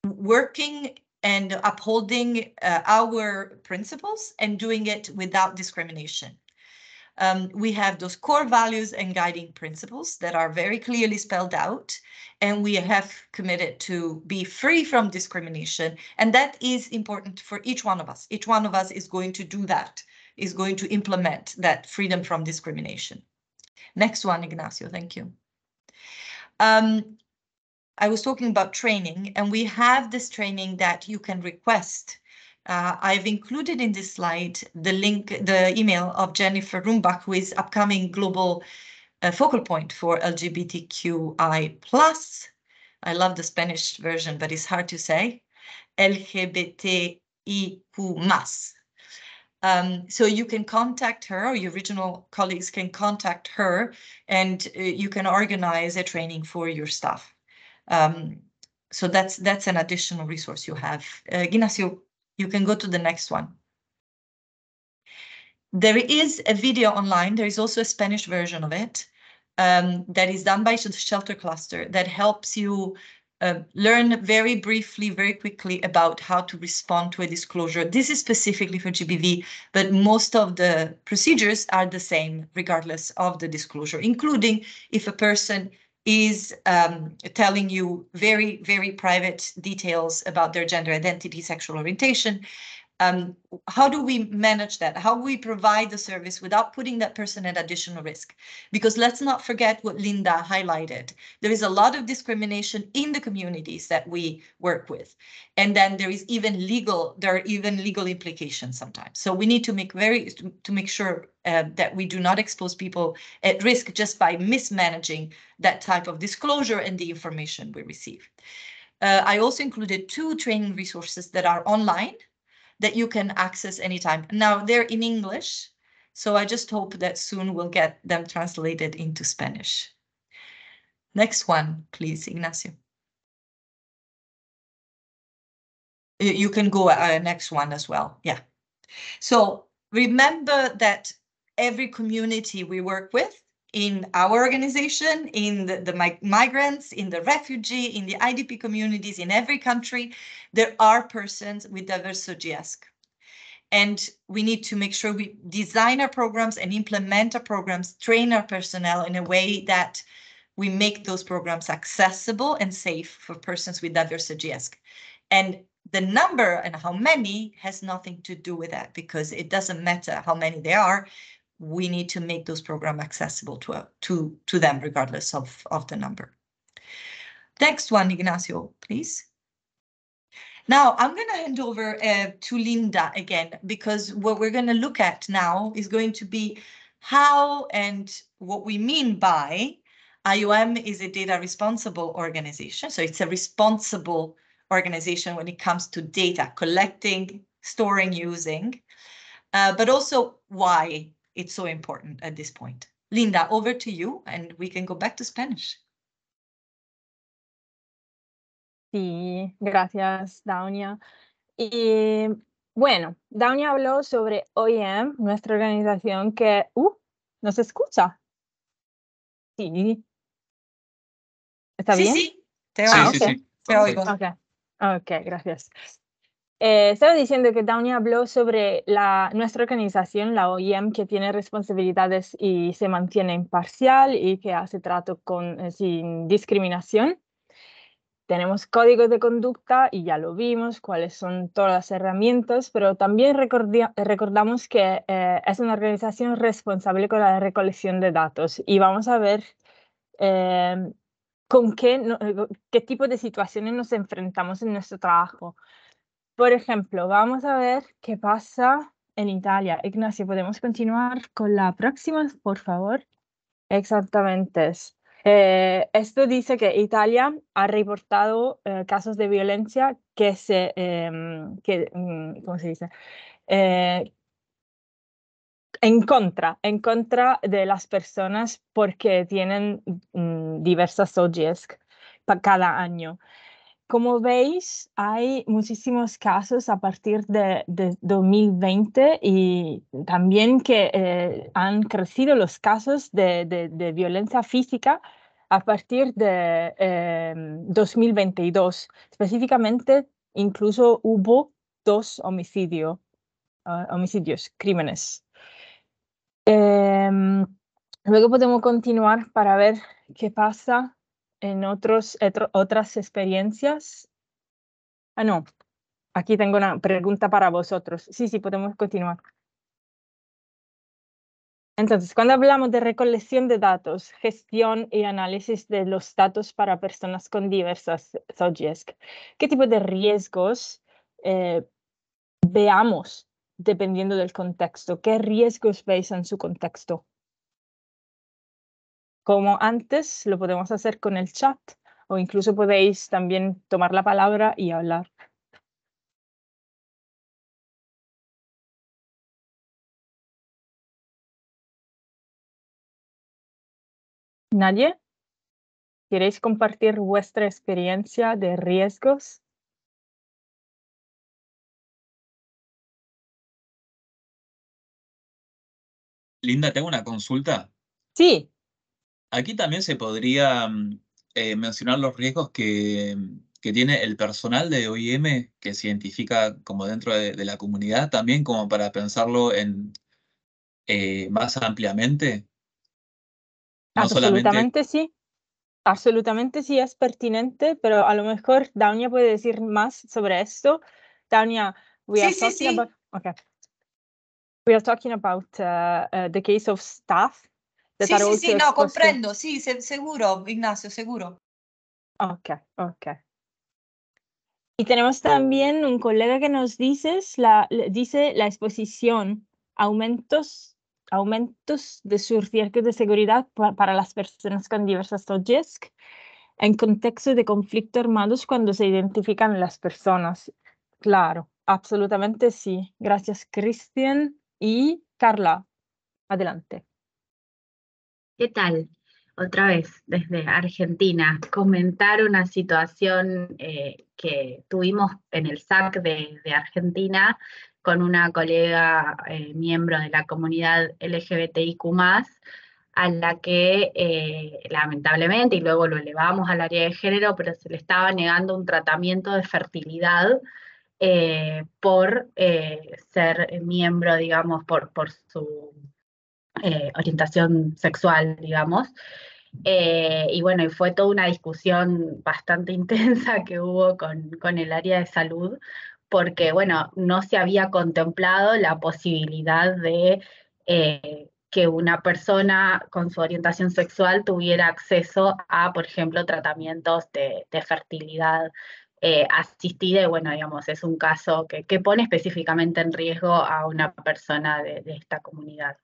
working and upholding our principles and doing it without discrimination. We have those core values and guiding principles that are very clearly spelled out, and we have committed to be free from discrimination. And that is important for each one of us. Each one of us is going to do that, is going to implement that freedom from discrimination. Next one, Ignacio, thank you. I was talking about training, and we have this training that you can request. I've included in this slide the link, the email of Jennifer Rumbach, who is upcoming global focal point for LGBTQI+. I love the Spanish version, but it's hard to say. LGBTIQ+. So you can contact her, or your regional colleagues can contact her, and you can organize a training for your staff. So that's an additional resource you have. Ignacio, you can go to the next one. There is a video online. There is also a Spanish version of it that is done by the Shelter Cluster that helps you learn very briefly, very quickly about how to respond to a disclosure. This is specifically for GBV, but most of the procedures are the same regardless of the disclosure, including if a person is telling you very, very private details about their gender identity, sexual orientation. How do we manage that? How do we provide the service without putting that person at additional risk? Because let's not forget what Linda highlighted. There is a lot of discrimination in the communities that we work with. And then there are even legal implications sometimes. So we need to make sure that we do not expose people at risk just by mismanaging that type of disclosure and the information we receive. I also included 2 training resources that are online that you can access anytime. Now they're in English, so I just hope that soon we'll get them translated into Spanish. Next one, please, Ignacio. You can go next one as well, yeah. So remember that every community we work with in our organization, in the migrants, in the refugee, in the IDP communities, in every country, there are persons with diverse SOGIESC. And we need to make sure we design our programs and implement our programs, train our personnel in a way that we make those programs accessible and safe for persons with diverse SOGIESC. And the number and how many has nothing to do with that, because it doesn't matter how many there are. We need to make those programs accessible to them, regardless of the number. Next one, Ignacio, please. Now, I'm going to hand over to Linda again, because what we're going to look at now is going to be how and what we mean by IOM is a data responsible organization. So it's a responsible organization when it comes to data collecting, storing, using, but also why it's so important at this point. Linda, over to you, and we can go back to Spanish. Sí, gracias, Daunia. Y bueno, Daunia habló sobre OIM, nuestra organización que... ¿no se escucha? Sí. ¿Está bien? Sí, te oigo. Sí. Te oigo. Ok, gracias. Estaba diciendo que Daunia habló sobre nuestra organización, la OIM, que tiene responsabilidades y se mantiene imparcial y que hace trato sin discriminación. Tenemos códigos de conducta y ya lo vimos, cuáles son todas las herramientas, pero también recordamos que es una organización responsable con la recolección de datos y vamos a ver con qué tipo de situaciones nos enfrentamos en nuestro trabajo. Por ejemplo, vamos a ver qué pasa en Italia. Ignacio, ¿podemos continuar con la próxima, por favor? Exactamente. Esto dice que Italia ha reportado casos de violencia ¿cómo se dice? En contra de las personas porque tienen diversas SOGIESC cada año. como veis, hay muchísimos casos a partir de 2020 y también que han crecido los casos de violencia física a partir de 2022. Específicamente, incluso hubo 2 homicidios, crímenes. Luego podemos continuar para ver qué pasa en otras experiencias. Ah, no. Aquí tengo una pregunta para vosotros. Sí, podemos continuar. Entonces, cuando hablamos de recolección de datos, gestión y análisis de los datos para personas con diversas SOGIESC, ¿qué tipo de riesgos veamos dependiendo del contexto? ¿Qué riesgos veis en su contexto? Como antes, lo podemos hacer con el chat o incluso podéis también tomar la palabra y hablar. ¿Nadie? ¿Queréis compartir vuestra experiencia de riesgos? Linda, tengo una consulta. Sí, Aquí también se podría mencionar los riesgos que tiene el personal de OIM que se identifica como dentro de la comunidad, también como para pensarlo en más ampliamente. No solamente. absolutamente sí es pertinente, pero a lo mejor Daunia puede decir más sobre esto. Daunia, we are talking about, okay. We are talking about the case of staff that are also no, exposed to- comprendo, sí, seguro, Ignacio, seguro. Okay. Y tenemos también un colega que nos dice la exposición, aumentos de sus riesgos de seguridad para las personas con diversas SOGIESC en contexto de conflictos armados cuando se identifican las personas. Claro, absolutamente sí. Gracias, Cristian. Y Carla, adelante. ¿Qué tal? Otra vez desde Argentina, comentar una situación que tuvimos en el SAC de Argentina con una colega miembro de la comunidad LGBTIQ+, a la que lamentablemente, y luego lo elevamos al área de género, pero se le estaba negando un tratamiento de fertilidad por ser miembro, digamos, por su orientación sexual, digamos. Y bueno, y fue toda una discusión bastante intensa que hubo con el área de salud, porque bueno, no se había contemplado la posibilidad de que una persona con su orientación sexual tuviera acceso a, por ejemplo, tratamientos de fertilidad asistida, y bueno, digamos, es un caso que pone específicamente en riesgo a una persona de esta comunidad.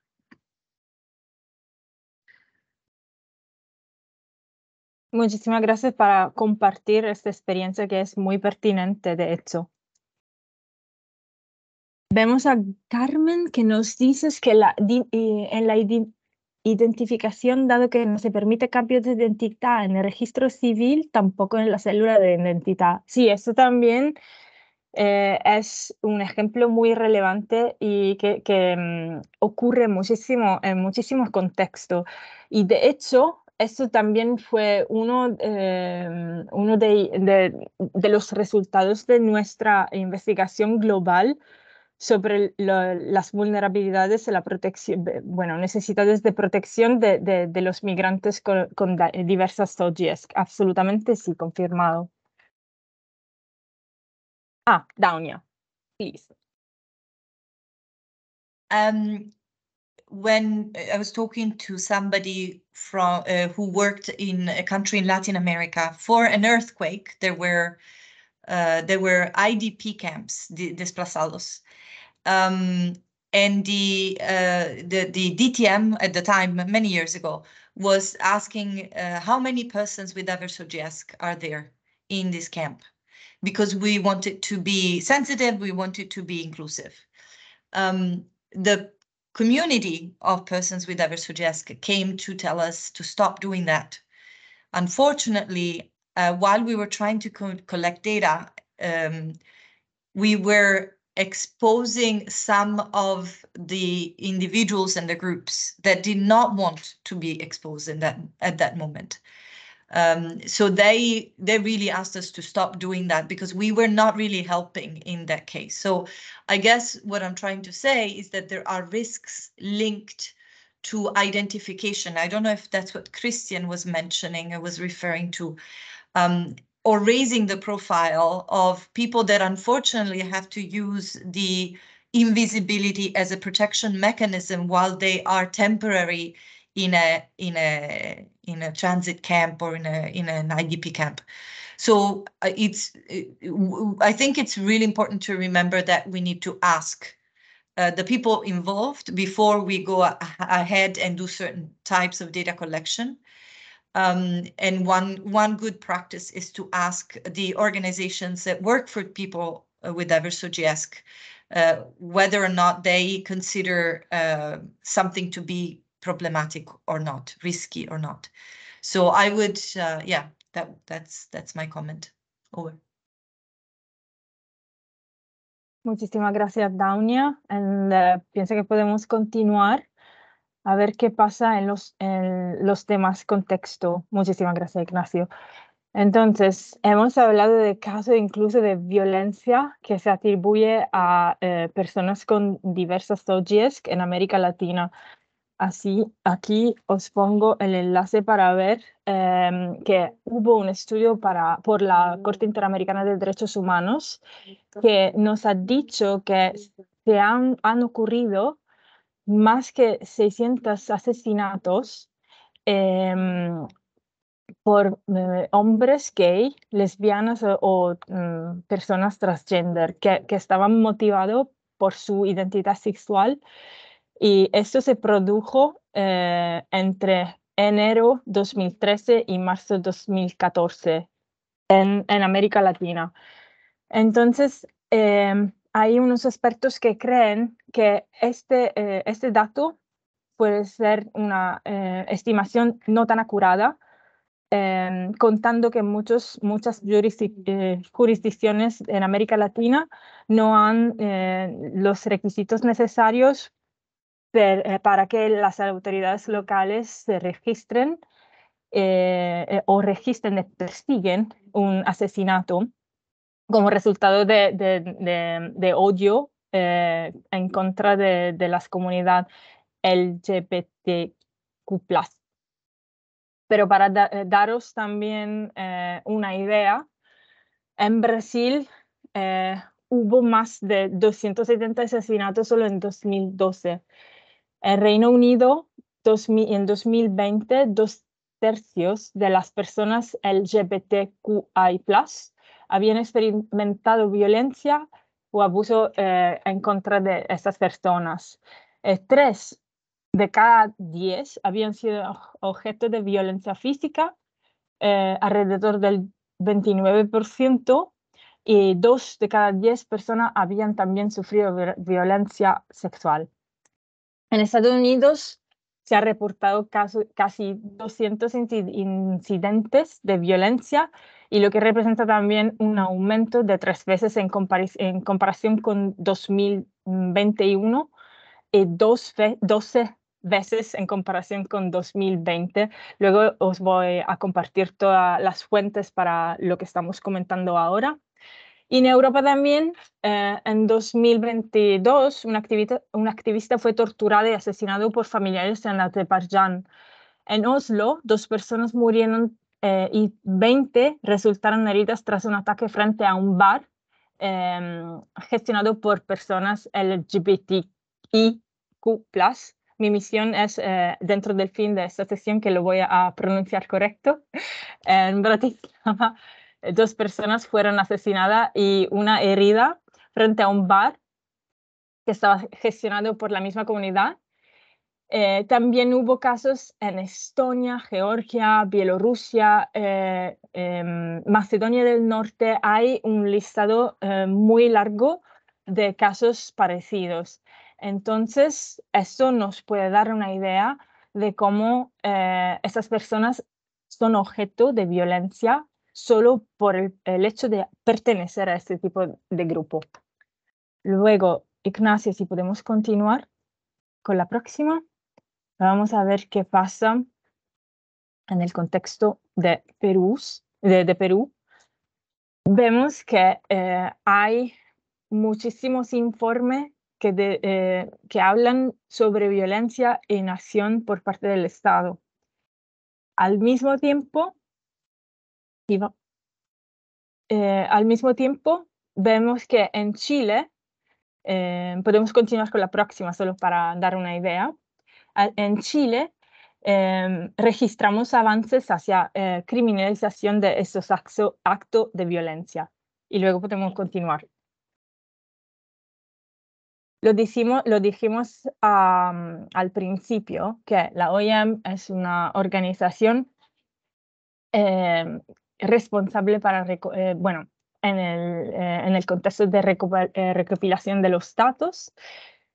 Muchísimas gracias por compartir esta experiencia que es muy pertinente, de hecho. Vemos a Carmen que nos dice que en la identificación, dado que no se permite cambios de identidad en el registro civil, tampoco en la célula de identidad. Sí, esto también es un ejemplo muy relevante y que ocurre muchísimo en muchísimos contextos. Y de hecho, esto también fue uno de los resultados de nuestra investigación global sobre las vulnerabilidades y la protección, bueno, necesidades de protección de los migrantes con diversas SOGIESC. Absolutamente sí, confirmado. Daunia, please. When I was talking to somebody from who worked in a country in Latin America for an earthquake, there were IDP camps, desplazados, and the DTM at the time, many years ago, was asking how many persons with diverse SOGIESC are there in this camp, because we wanted to be sensitive, we wanted to be inclusive. The community of persons with diverse SOGIESC came to tell us to stop doing that. Unfortunately, while we were trying to collect data, we were exposing some of the individuals and the groups that did not want to be exposed at that moment. So they really asked us to stop doing that because we were not really helping in that case. So I guess what I'm trying to say is that there are risks linked to identification. I don't know if that's what Christian was mentioning, I was referring to, or raising the profile of people that unfortunately have to use the invisibility as a protection mechanism while they are temporary in a transit camp or in an IDP camp. So I think it's really important to remember that we need to ask the people involved before we go ahead and do certain types of data collection. And one good practice is to ask the organizations that work for people with diverse OGS whether or not they consider something to be problematic or not, risky or not. So I would, yeah, that's my comment. Over. Muchísimas gracias, Daunia. Pienso que podemos continuar a ver qué pasa en los temas contexto. Muchísimas gracias, Ignacio. Entonces, hemos hablado de casos incluso de violencia que se atribuye a personas con diversas OGS en América Latina. Así, aquí os pongo el enlace para ver que hubo un estudio por la Corte Interamericana de Derechos Humanos que nos ha dicho que se han ocurrido más que 600 asesinatos por hombres gay, lesbianas o personas transgender que estaban motivados por su identidad sexual. Y esto se produjo entre enero 2013 y marzo 2014 en América Latina. Entonces, hay unos expertos que creen que este dato puede ser una estimación no tan acurada, contando que muchas jurisdicciones en América Latina no han los requisitos necesarios para que las autoridades locales se registren o persiguen un asesinato como resultado de odio en contra de las comunidades LGBTQ+. Pero para daros también una idea, en Brasil hubo más de 270 asesinatos solo en 2012. En Reino Unido, en 2020, 2/3 de las personas LGBTQI+ habían experimentado violencia o abuso en contra de estas personas. 3 de cada 10 habían sido objeto de violencia física, alrededor del 29%, y 2 de cada 10 personas habían también sufrido violencia sexual. En Estados Unidos se ha reportado casi 200 incidentes de violencia, y lo que representa también un aumento de 3 veces en comparación con 2021 y 12 veces en comparación con 2020. Luego os voy a compartir todas las fuentes para lo que estamos comentando ahora. Y en Europa también, en 2022, un activista fue torturado y asesinado por familiares en Azerbaiyán. En Oslo, 2 personas murieron y 20 resultaron heridas tras un ataque frente a un bar gestionado por personas LGBTIQ+. Mi misión es, dentro del fin de esta sesión, que lo voy a pronunciar correcto, en Bratislava, 2 personas fueron asesinadas y una herida frente a un bar que estaba gestionado por la misma comunidad. También hubo casos en Estonia, Georgia, Bielorrusia, Macedonia del Norte. Hay un listado muy largo de casos parecidos. Entonces, esto nos puede dar una idea de cómo estas personas son objeto de violencia solo por el hecho de pertenecer a este tipo de grupo. Luego, Ignacio, si podemos continuar con la próxima, vamos a ver qué pasa en el contexto de Perú. Vemos que hay muchísimos informes que hablan sobre violencia e inacción por parte del Estado. Al mismo tiempo, vemos que en Chile, podemos continuar con la próxima solo para dar una idea. En Chile registramos avances hacia criminalización de estos actos de violencia. Y luego podemos continuar. Lo dijimos al principio, que la OIM es una organización responsable para, en el contexto de recopilación de los datos.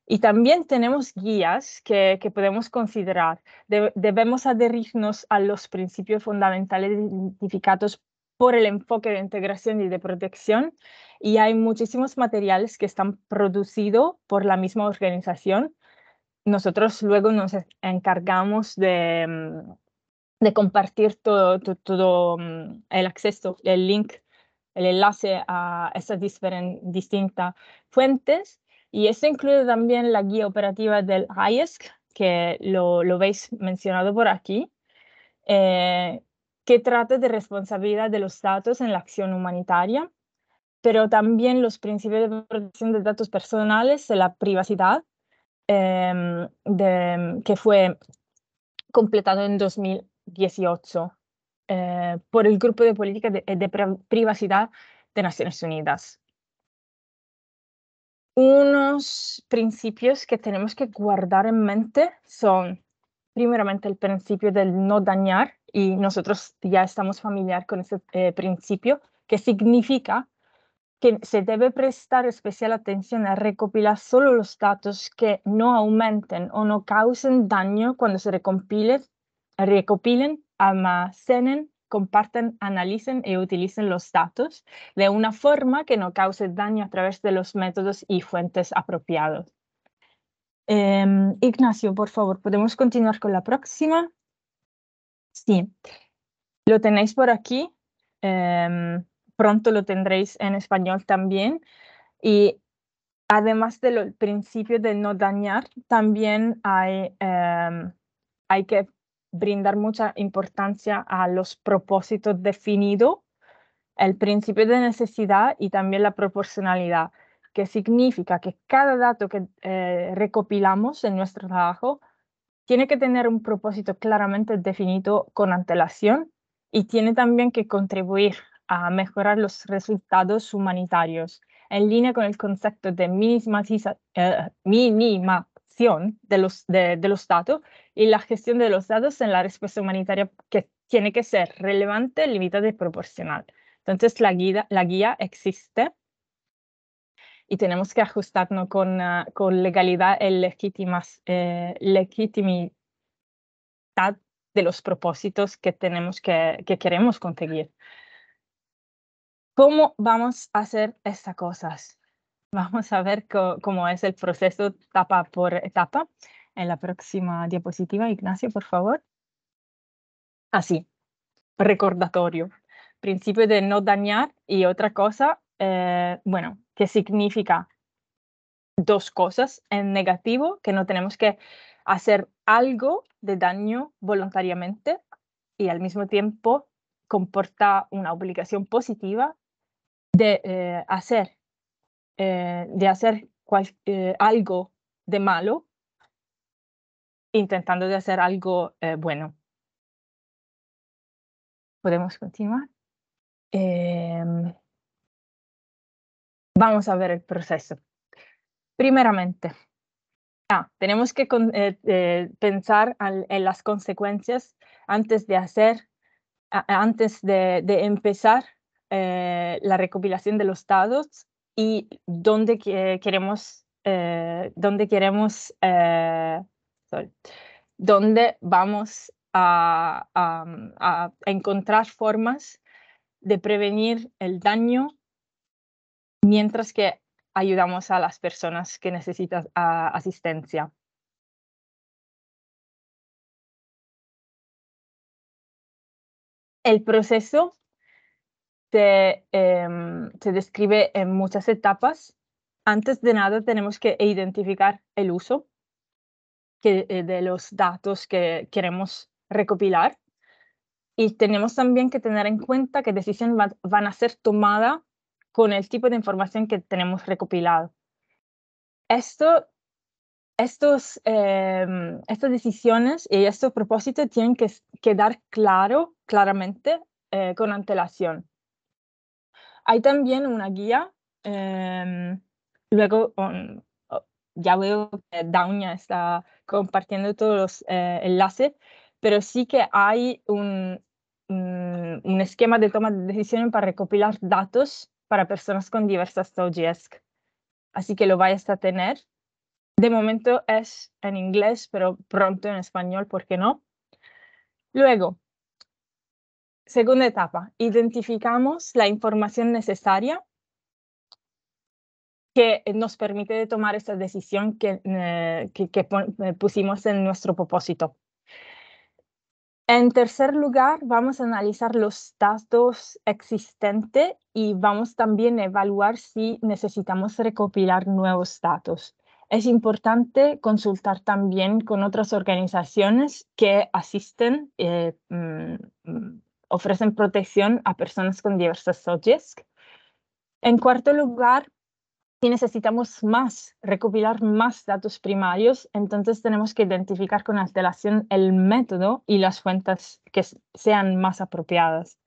Y también tenemos guías que podemos considerar. Debemos adherirnos a los principios fundamentales identificados por el enfoque de integración y de protección. Y hay muchísimos materiales que están producidos por la misma organización. Nosotros luego nos encargamos de compartir todo el acceso, el link, el enlace a esas distintas fuentes. Y esto incluye también la guía operativa del IESC, que lo veis mencionado por aquí, que trata de responsabilidad de los datos en la acción humanitaria, pero también los principios de protección de datos personales, de la privacidad, que fue completado en 2018 por el Grupo de Política de Privacidad de Naciones Unidas. Unos principios que tenemos que guardar en mente son, primeramente, el principio del no dañar, y nosotros ya estamos familiar con ese principio, que significa que se debe prestar especial atención a recopilar solo los datos que no aumenten o no causen daño cuando se recopilen, almacenen, compartan, analicen y utilicen los datos de una forma que no cause daño a través de los métodos y fuentes apropiados. Ignacio, por favor, ¿podemos continuar con la próxima? Sí, lo tenéis por aquí. Pronto lo tendréis en español también. Y además del principio de no dañar, también hay que brindar mucha importancia a los propósitos definidos, el principio de necesidad y también la proporcionalidad, que significa que cada dato que recopilamos en nuestro trabajo tiene que tener un propósito claramente definido con antelación y tiene también que contribuir a mejorar los resultados humanitarios, en línea con el concepto de minimización de los datos y la gestión de los datos en la respuesta humanitaria, que tiene que ser relevante, limitada y proporcional. Entonces, la guía existe y tenemos que ajustarnos con legalidad y legitimidad de los propósitos que queremos conseguir. ¿Cómo vamos a hacer estas cosas? Vamos a ver cómo es el proceso etapa por etapa. En la próxima diapositiva, Ignacio, por favor. Así, recordatorio. Principio de no dañar y otra cosa, que significa dos cosas en negativo, que no tenemos que hacer algo de daño voluntariamente y al mismo tiempo comporta una obligación positiva de hacer algo de malo intentando de hacer algo bueno. ¿Podemos continuar? Vamos a ver el proceso. Primeramente, tenemos que pensar en las consecuencias antes de empezar la recopilación de los datos y dónde vamos a encontrar formas de prevenir el daño mientras que ayudamos a las personas que necesitan asistencia. El proceso se describe en muchas etapas. Antes de nada, tenemos que identificar el uso de los datos que queremos recopilar. Y tenemos también que tener en cuenta qué decisiones van a ser tomadas con el tipo de información que tenemos recopilado. Estas decisiones y estos propósitos tienen que quedar claramente con antelación. Hay también una guía. Luego, ya veo que Daunia está compartiendo todos los enlaces, pero sí que hay un esquema de toma de decisiones para recopilar datos para personas con diversas OGSC. Así que lo vais a tener. De momento es en inglés, pero pronto en español, ¿por qué no? Luego, segunda etapa, identificamos la información necesaria que nos permite tomar esta decisión que pusimos en nuestro propósito. En tercer lugar, vamos a analizar los datos existentes y vamos también a evaluar si necesitamos recopilar nuevos datos. Es importante consultar también con otras organizaciones que asisten, ofrecen protección a personas con diversas OGSC. En cuarto lugar, si necesitamos recopilar más datos primarios, entonces tenemos que identificar con antelación el método y las fuentes que sean más apropiadas.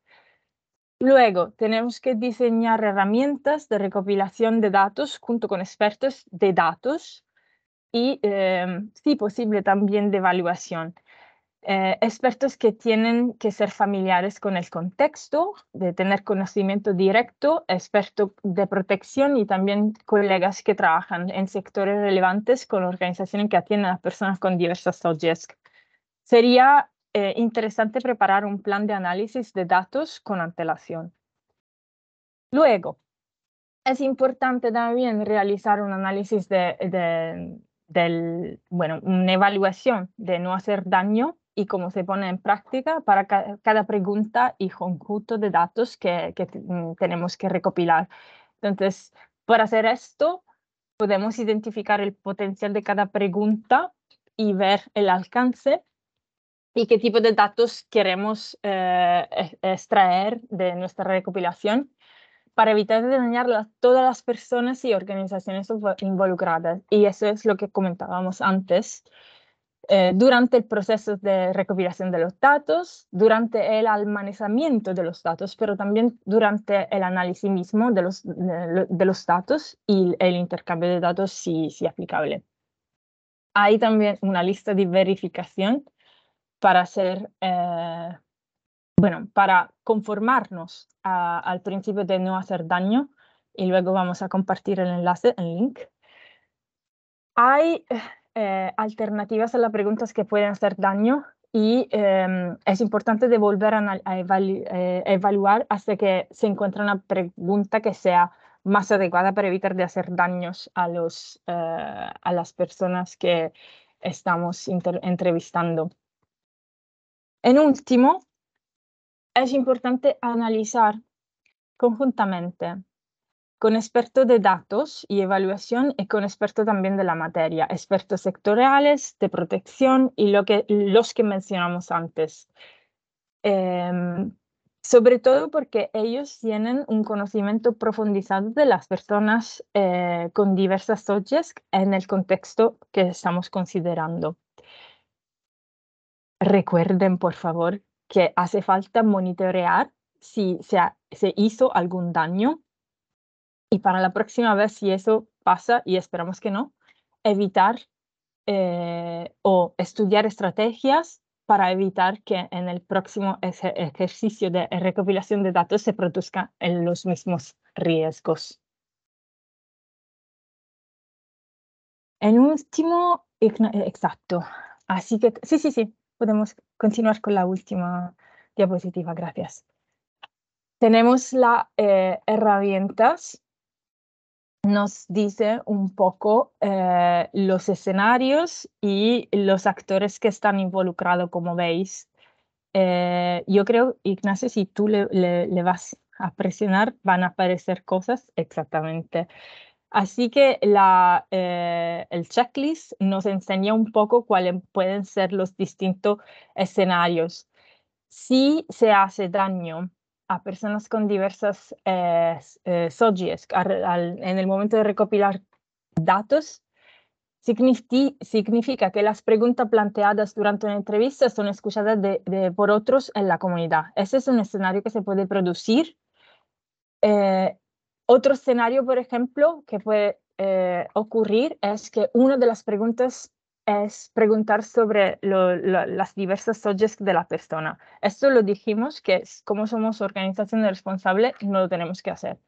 Luego, tenemos que diseñar herramientas de recopilación de datos junto con expertos de datos y, si posible, también de evaluación. Expertos que tienen que ser familiares con el contexto, de tener conocimiento directo, expertos de protección y también colegas que trabajan en sectores relevantes con organizaciones que atienden a personas con diversas OGSC. Sería interesante preparar un plan de análisis de datos con antelación. Luego, es importante también realizar un análisis una evaluación de no hacer daño y cómo se pone en práctica para cada pregunta y conjunto de datos que tenemos que recopilar. Entonces, para hacer esto, podemos identificar el potencial de cada pregunta y ver el alcance y qué tipo de datos queremos extraer de nuestra recopilación para evitar dañar a todas las personas y organizaciones involucradas. Y eso es lo que comentábamos antes. Durante el proceso de recopilación de los datos, durante el almacenamiento de los datos, pero también durante el análisis mismo de los datos y el intercambio de datos si aplicable. Hay también una lista de verificación para para conformarnos al principio de no hacer daño, y luego vamos a compartir el enlace, el link. Hay alternativas a las preguntas que pueden hacer daño y es importante de volver a evaluar hasta que se encuentre una pregunta que sea más adecuada para evitar de hacer daños a las personas que estamos entrevistando. En último, es importante analizar conjuntamente con expertos de datos y evaluación y con expertos también de la materia, expertos sectoriales, de protección y los que mencionamos antes. Sobre todo porque ellos tienen un conocimiento profundizado de las personas con diversas OGSC en el contexto que estamos considerando. Recuerden, por favor, que hace falta monitorear si se hizo algún daño y para la próxima vez, si eso pasa, y esperamos que no, evitar o estudiar estrategias para evitar que en el próximo ejercicio de recopilación de datos se produzcan los mismos riesgos. En último, exacto. Así que sí. Podemos continuar con la última diapositiva. Gracias. Tenemos las herramientas. Nos dice un poco los escenarios y los actores que están involucrados, como veis. Yo creo, Ignacio, si tú le vas a presionar, van a aparecer cosas exactamente. Así que el checklist nos enseña un poco cuáles pueden ser los distintos escenarios. Si se hace daño a personas con diversas SOGIESC en el momento de recopilar datos, significa que las preguntas planteadas durante una entrevista son escuchadas por otros en la comunidad. Ese es un escenario que se puede producir. Otro escenario, por ejemplo, que puede ocurrir es que una de las preguntas es preguntar sobre las diversas SOGIESC de la persona. Esto lo dijimos que como somos organización responsable no lo tenemos que hacer.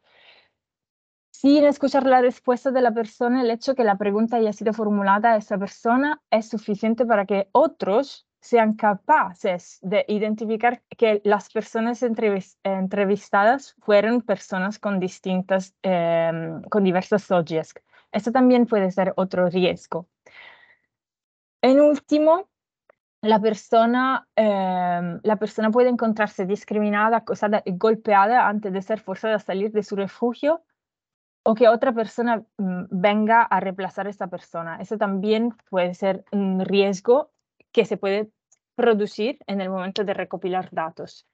Sin escuchar la respuesta de la persona, el hecho que la pregunta haya sido formulada a esa persona es suficiente para que otros sean capaces de identificar que las personas entrevistadas fueron personas con diversas SOGIESC. Esto también puede ser otro riesgo. En último, la persona puede encontrarse discriminada, acosada y golpeada antes de ser forzada a salir de su refugio, o que otra persona venga a reemplazar a esta persona. Eso también puede ser un riesgo que se puede producir en el momento de recopilar datos.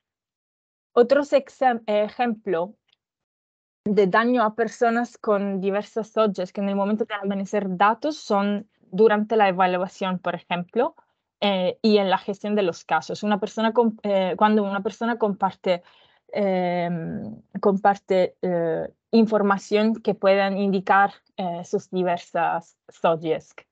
Otros ejemplos de daño a personas con diversas SOGIESC que en el momento de amanecer datos son durante la evaluación, por ejemplo, y en la gestión de los casos. Cuando una persona comparte información que puedan indicar sus diversas SOGIESC.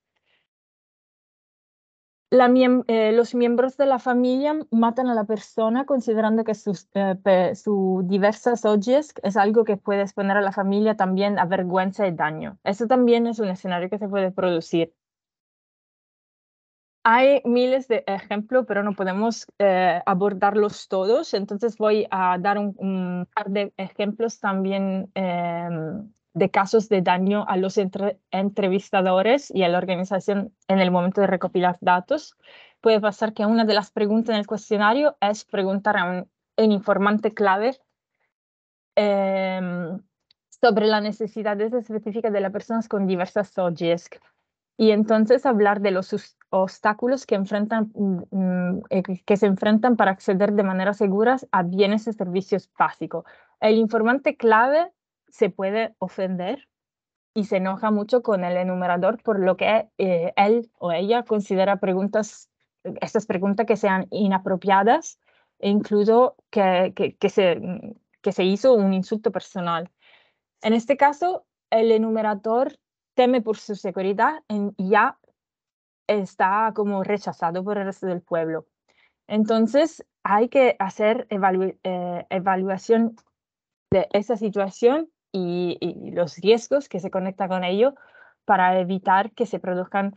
Los miembros de la familia matan a la persona considerando que su diversa SOGIESC es algo que puede exponer a la familia también a vergüenza y daño. Eso también es un escenario que se puede producir. Hay miles de ejemplos, pero no podemos abordarlos todos, entonces voy a dar un par de ejemplos también de casos de daño a los entrevistadores y a la organización en el momento de recopilar datos. Puede pasar que una de las preguntas en el cuestionario es preguntar a un informante clave sobre las necesidades específicas de las personas con diversas SOGIESC. Y entonces hablar de los obstáculos que se enfrentan para acceder de manera segura a bienes y servicios básicos. El informante clave se puede ofender y se enoja mucho con el enumerador por lo que él o ella considera estas preguntas que sean inapropiadas e incluso que se hizo un insulto personal. En este caso, el enumerador teme por su seguridad y ya está como rechazado por el resto del pueblo. Entonces, hay que hacer evaluación de esa situación y los riesgos que se conectan con ello para evitar que se produzcan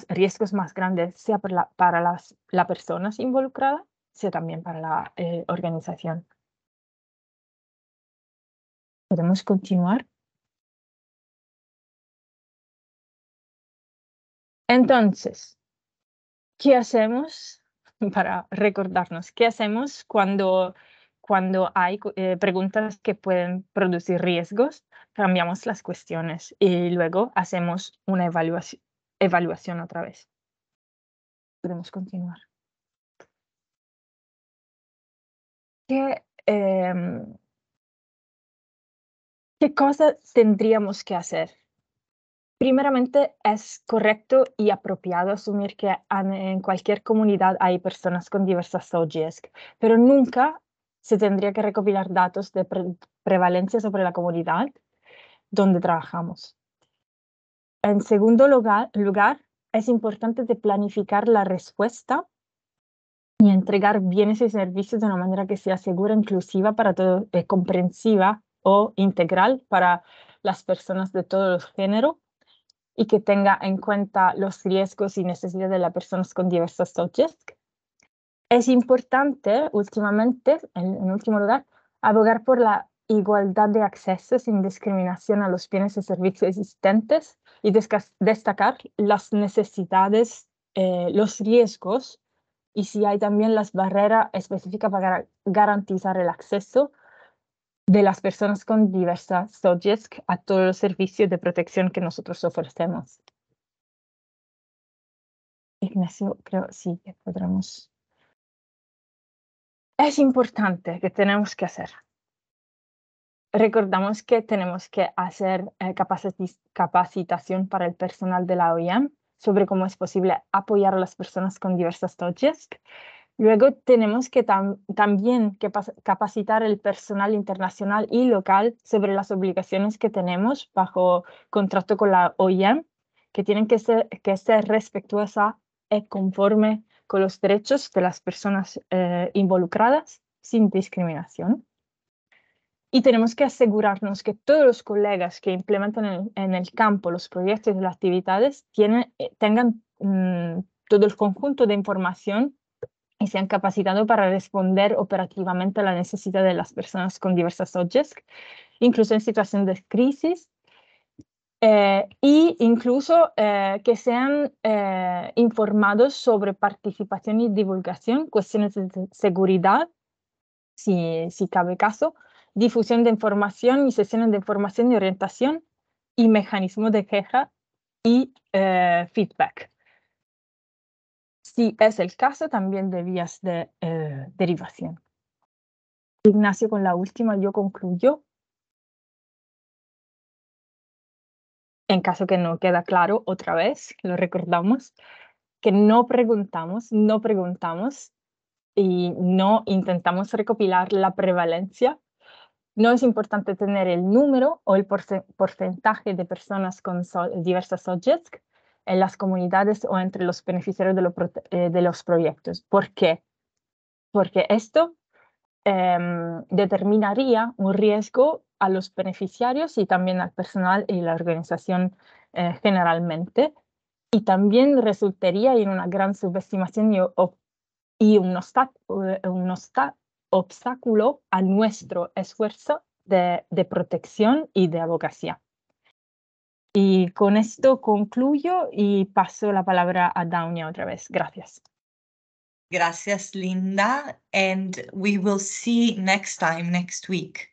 riesgos más grandes, sea para las personas involucradas, sea también para la organización. ¿Podemos continuar? Entonces, ¿qué hacemos para recordarnos? ¿Qué hacemos cuando hay preguntas que pueden producir riesgos? Cambiamos las cuestiones y luego hacemos una evaluación otra vez. Podemos continuar. ¿Qué cosas tendríamos que hacer? Primeramente, es correcto y apropiado asumir que en cualquier comunidad hay personas con diversas SOGIESC, pero nunca se tendría que recopilar datos de prevalencia sobre la comunidad donde trabajamos. En segundo lugar, es importante planificar la respuesta y entregar bienes y servicios de una manera que sea segura, inclusiva para todos, comprensiva o integral para las personas de todos los géneros, y que tenga en cuenta los riesgos y necesidades de las personas con diversas SOGIESC. Es importante, últimamente, en último lugar, abogar por la igualdad de acceso sin discriminación a los bienes y servicios existentes y destacar las necesidades, los riesgos y si hay también las barreras específicas para garantizar el acceso de las personas con diversas SOGESC a todos los servicios de protección que nosotros ofrecemos. Ignacio, creo sí que podremos. Es importante que tenemos que hacer. Recordamos que tenemos que hacer capacitación para el personal de la OIM sobre cómo es posible apoyar a las personas con diversas SOGESC. Luego tenemos que también capacitar el personal internacional y local sobre las obligaciones que tenemos bajo contrato con la OIM, que tienen que ser respetuosa y conforme con los derechos de las personas involucradas sin discriminación. Y tenemos que asegurarnos que todos los colegas que implementan en el campo los proyectos y las actividades tengan todo el conjunto de información y sean capacitados para responder operativamente a la necesidad de las personas con diversas SOGESC, incluso en situación de crisis, y incluso que sean informados sobre participación y divulgación, cuestiones de seguridad, si cabe caso, difusión de información y sesiones de información y orientación, y mecanismos de queja y feedback. Si es el caso, también de vías de derivación. Ignacio, con la última yo concluyo. En caso que no queda claro, otra vez, lo recordamos, que no preguntamos y no intentamos recopilar la prevalencia. No es importante tener el número o el porcentaje de personas con diversas SOGESC en las comunidades o entre los beneficiarios de los proyectos. ¿Por qué? Porque esto determinaría un riesgo a los beneficiarios y también al personal y la organización generalmente, y también resultaría en una gran subestimación y un obstáculo a nuestro esfuerzo de protección y de abogacía. Y con esto concluyo y paso la palabra a Daunia otra vez. Gracias. Gracias, Linda. And we will see next week,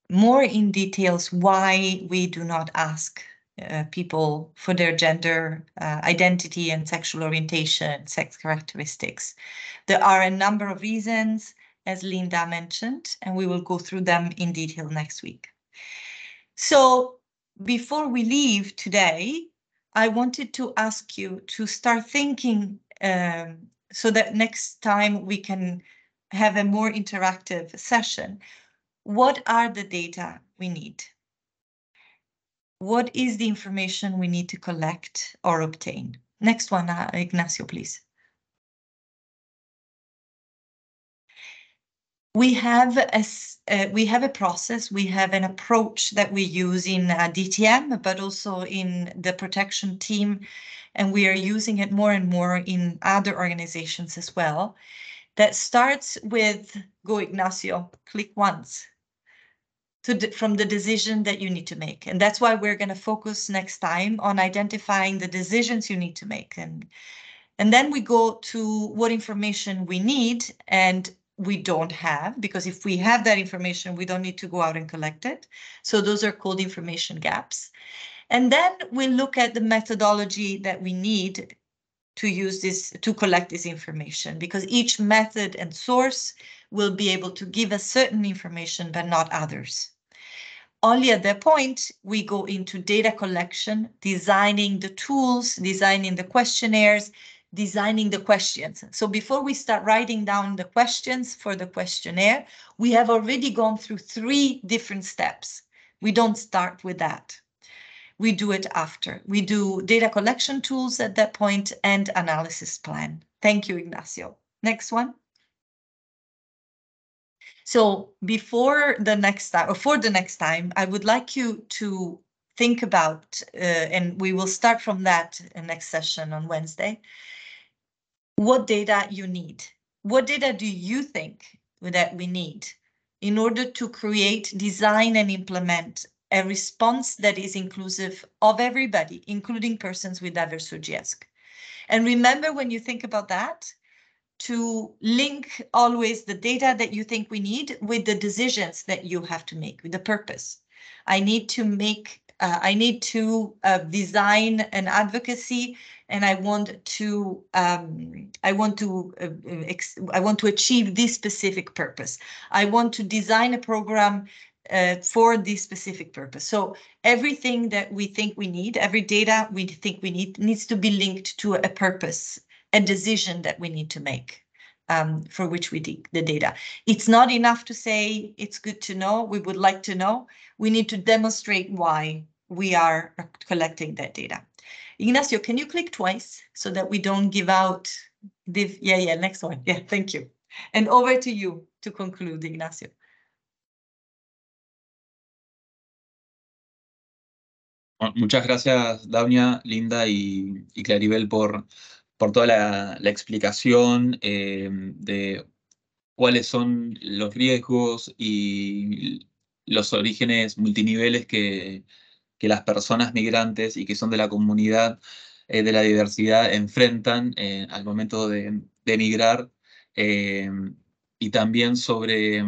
more in details why we do not ask people for their gender identity and sexual orientation, sex characteristics. There are a number of reasons, as Linda mentioned, and we will go through them in detail next week. So before we leave today, I wanted to ask you to start thinking so that next time we can have a more interactive session. What are the data we need? What is the information we need to collect or obtain? Next one, Ignacio, please. We have a process, we have an approach that we use in DTM, but also in the protection team, and we are using it more and more in other organizations as well. That starts with, go Ignacio, click once, from the decision that you need to make. And that's why we're going to focus next time on identifying the decisions you need to make. And then we go to what information we need and we don't have, because if we have that information, we don't need to go out and collect it. So those are called information gaps. And then we look at the methodology that we need to use this, to collect this information, because each method and source will be able to give us certain information, but not others. Only at that point, we go into data collection, designing the tools, designing the questionnaires, designing the questions. So before we start writing down the questions for the questionnaire, we have already gone through 3 different steps. We don't start with that. We do it after. We do data collection tools at that point and analysis plan. Thank you, Ignacio. Next one. So before the next time, or for the next time, I would like you to think about, and we will start from that next session on Wednesday, what data you need. what data do you think that we need in order to create, design, and implement a response that is inclusive of everybody, including persons with diverse OGS? And remember, when you think about that, to link always the data that you think we need with the decisions that you have to make, with the purpose. I need to design an advocacy, and I want to achieve this specific purpose. I want to design a program for this specific purpose. So everything that we think we need, every data we think we need, needs to be linked to a purpose, a decision that we need to make, for which we dig the data. It's not enough to say it's good to know, we would like to know. We need to demonstrate why we are collecting that data. Ignacio, can you click twice so that we don't give out the, next one. Yeah, thank you. And over to you to conclude, Ignacio. Muchas gracias, Daunia, Linda y Claribel por toda la explicación de cuáles son los riesgos y los orígenes multiniveles que las personas migrantes y que son de la comunidad de la diversidad enfrentan al momento de migrar, y también sobre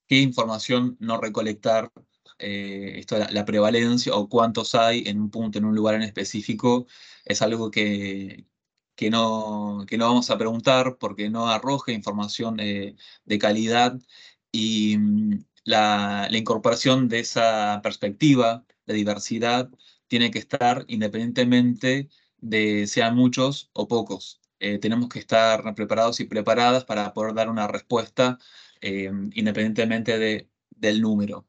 qué información no recolectar, la prevalencia o cuántos hay en un punto, en un lugar en específico, es algo que no vamos a preguntar porque no arroja información de calidad, y la incorporación de esa perspectiva de diversidad tiene que estar independientemente de sean muchos o pocos. Tenemos que estar preparados y preparadas para poder dar una respuesta independientemente del número.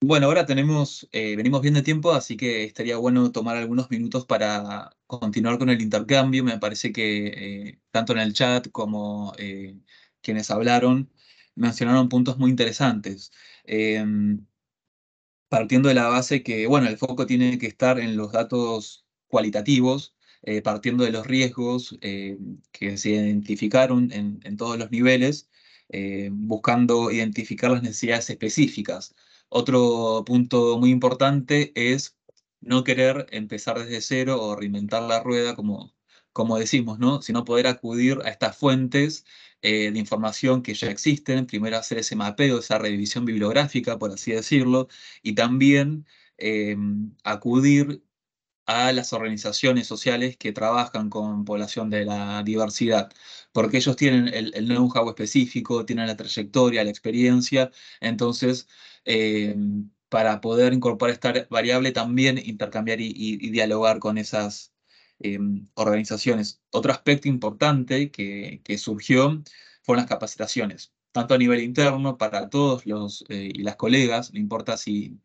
Bueno, ahora venimos bien de tiempo, así que estaría bueno tomar algunos minutos para continuar con el intercambio. Me parece que tanto en el chat como quienes hablaron mencionaron puntos muy interesantes. Partiendo de la base que, bueno, el foco tiene que estar en los datos cualitativos, partiendo de los riesgos que se identificaron en todos los niveles, buscando identificar las necesidades específicas. Otro punto muy importante es no querer empezar desde cero o reinventar la rueda, como decimos, ¿no? Sino poder acudir a estas fuentes de información que ya existen, primero hacer ese mapeo, esa revisión bibliográfica, por así decirlo, y también acudir a las organizaciones sociales que trabajan con población de la diversidad, porque ellos tienen el know-how específico, tienen la trayectoria, la experiencia, entonces para poder incorporar esta variable también intercambiar y dialogar con esas organizaciones. Otro aspecto importante que surgió fueron las capacitaciones, tanto a nivel interno para todos y las colegas, no importa si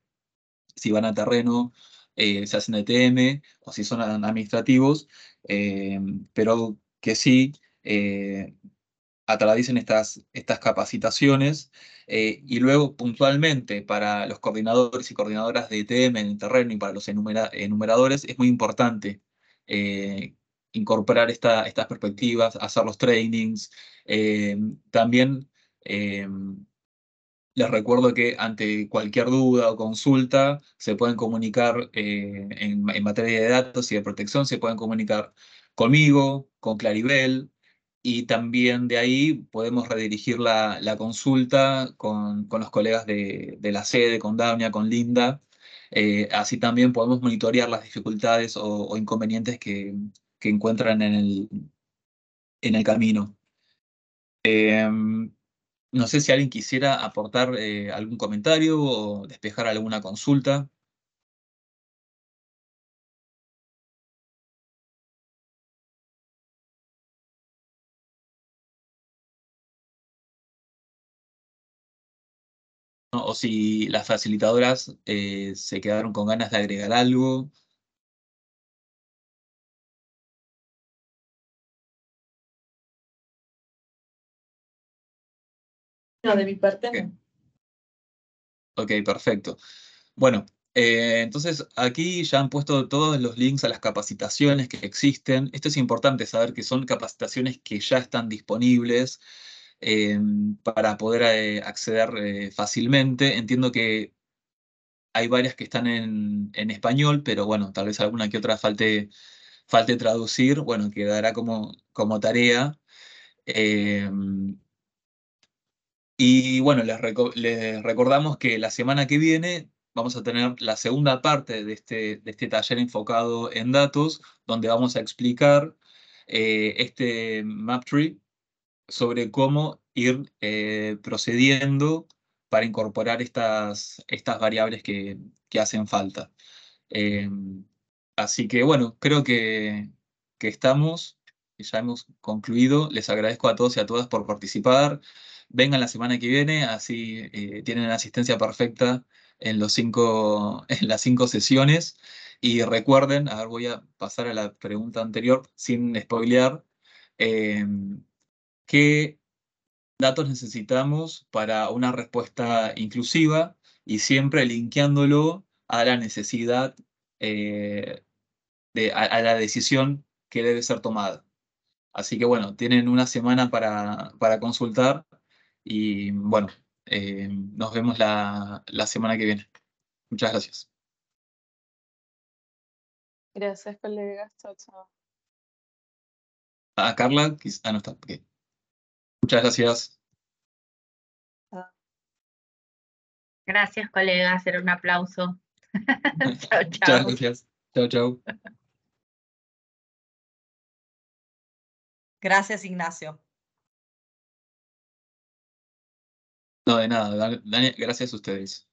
van a terreno, se hacen ETM o si son administrativos, pero que sí atraviesen estas capacitaciones, y luego puntualmente para los coordinadores y coordinadoras de ETM en el terreno y para los enumeradores es muy importante incorporar estas perspectivas, hacer los trainings. También les recuerdo que ante cualquier duda o consulta se pueden comunicar en materia de datos y de protección, se pueden comunicar conmigo, con Claribel, y también de ahí podemos redirigir la consulta con los colegas de la sede, con Daunia, con Linda. Así también podemos monitorear las dificultades o inconvenientes que encuentran en el camino. No sé si alguien quisiera aportar algún comentario o despejar alguna consulta. ¿No? O si las facilitadoras se quedaron con ganas de agregar algo. No, de mi parte Ok. no. Ok, perfecto. Bueno, Entonces, aquí ya han puesto todos los links a las capacitaciones que existen. Esto es importante saber que son capacitaciones que ya están disponibles para poder acceder fácilmente. Entiendo que hay varias que están en español, pero bueno, tal vez alguna que otra falte traducir. Bueno, quedará como tarea. Eh, y bueno, les recordamos que la semana que viene vamos a tener la segunda parte de este taller enfocado en datos, donde vamos a explicar este MapTree sobre cómo ir procediendo para incorporar estas variables que hacen falta. Eh, Así que bueno, creo que estamos, que ya hemos concluido. Les agradezco a todos y a todas por participar. Vengan la semana que viene, así tienen asistencia perfecta en en las 5 sesiones. Y recuerden, a ver, voy a pasar a la pregunta anterior sin spoilear, eh, ¿qué datos necesitamos para una respuesta inclusiva? Y siempre linkeándolo a la necesidad eh, a la decisión que debe ser tomada. Así que bueno, tienen una semana para consultar y bueno, nos vemos la semana que viene. Muchas gracias. Gracias, colegas. Chao, chao. A Carla, no está. Ok. Muchas gracias. Gracias, colegas. Era un aplauso. Chao, Muchas chao. gracias. Chao, chao. Gracias, Ignacio. No, de nada. Dani, gracias a ustedes.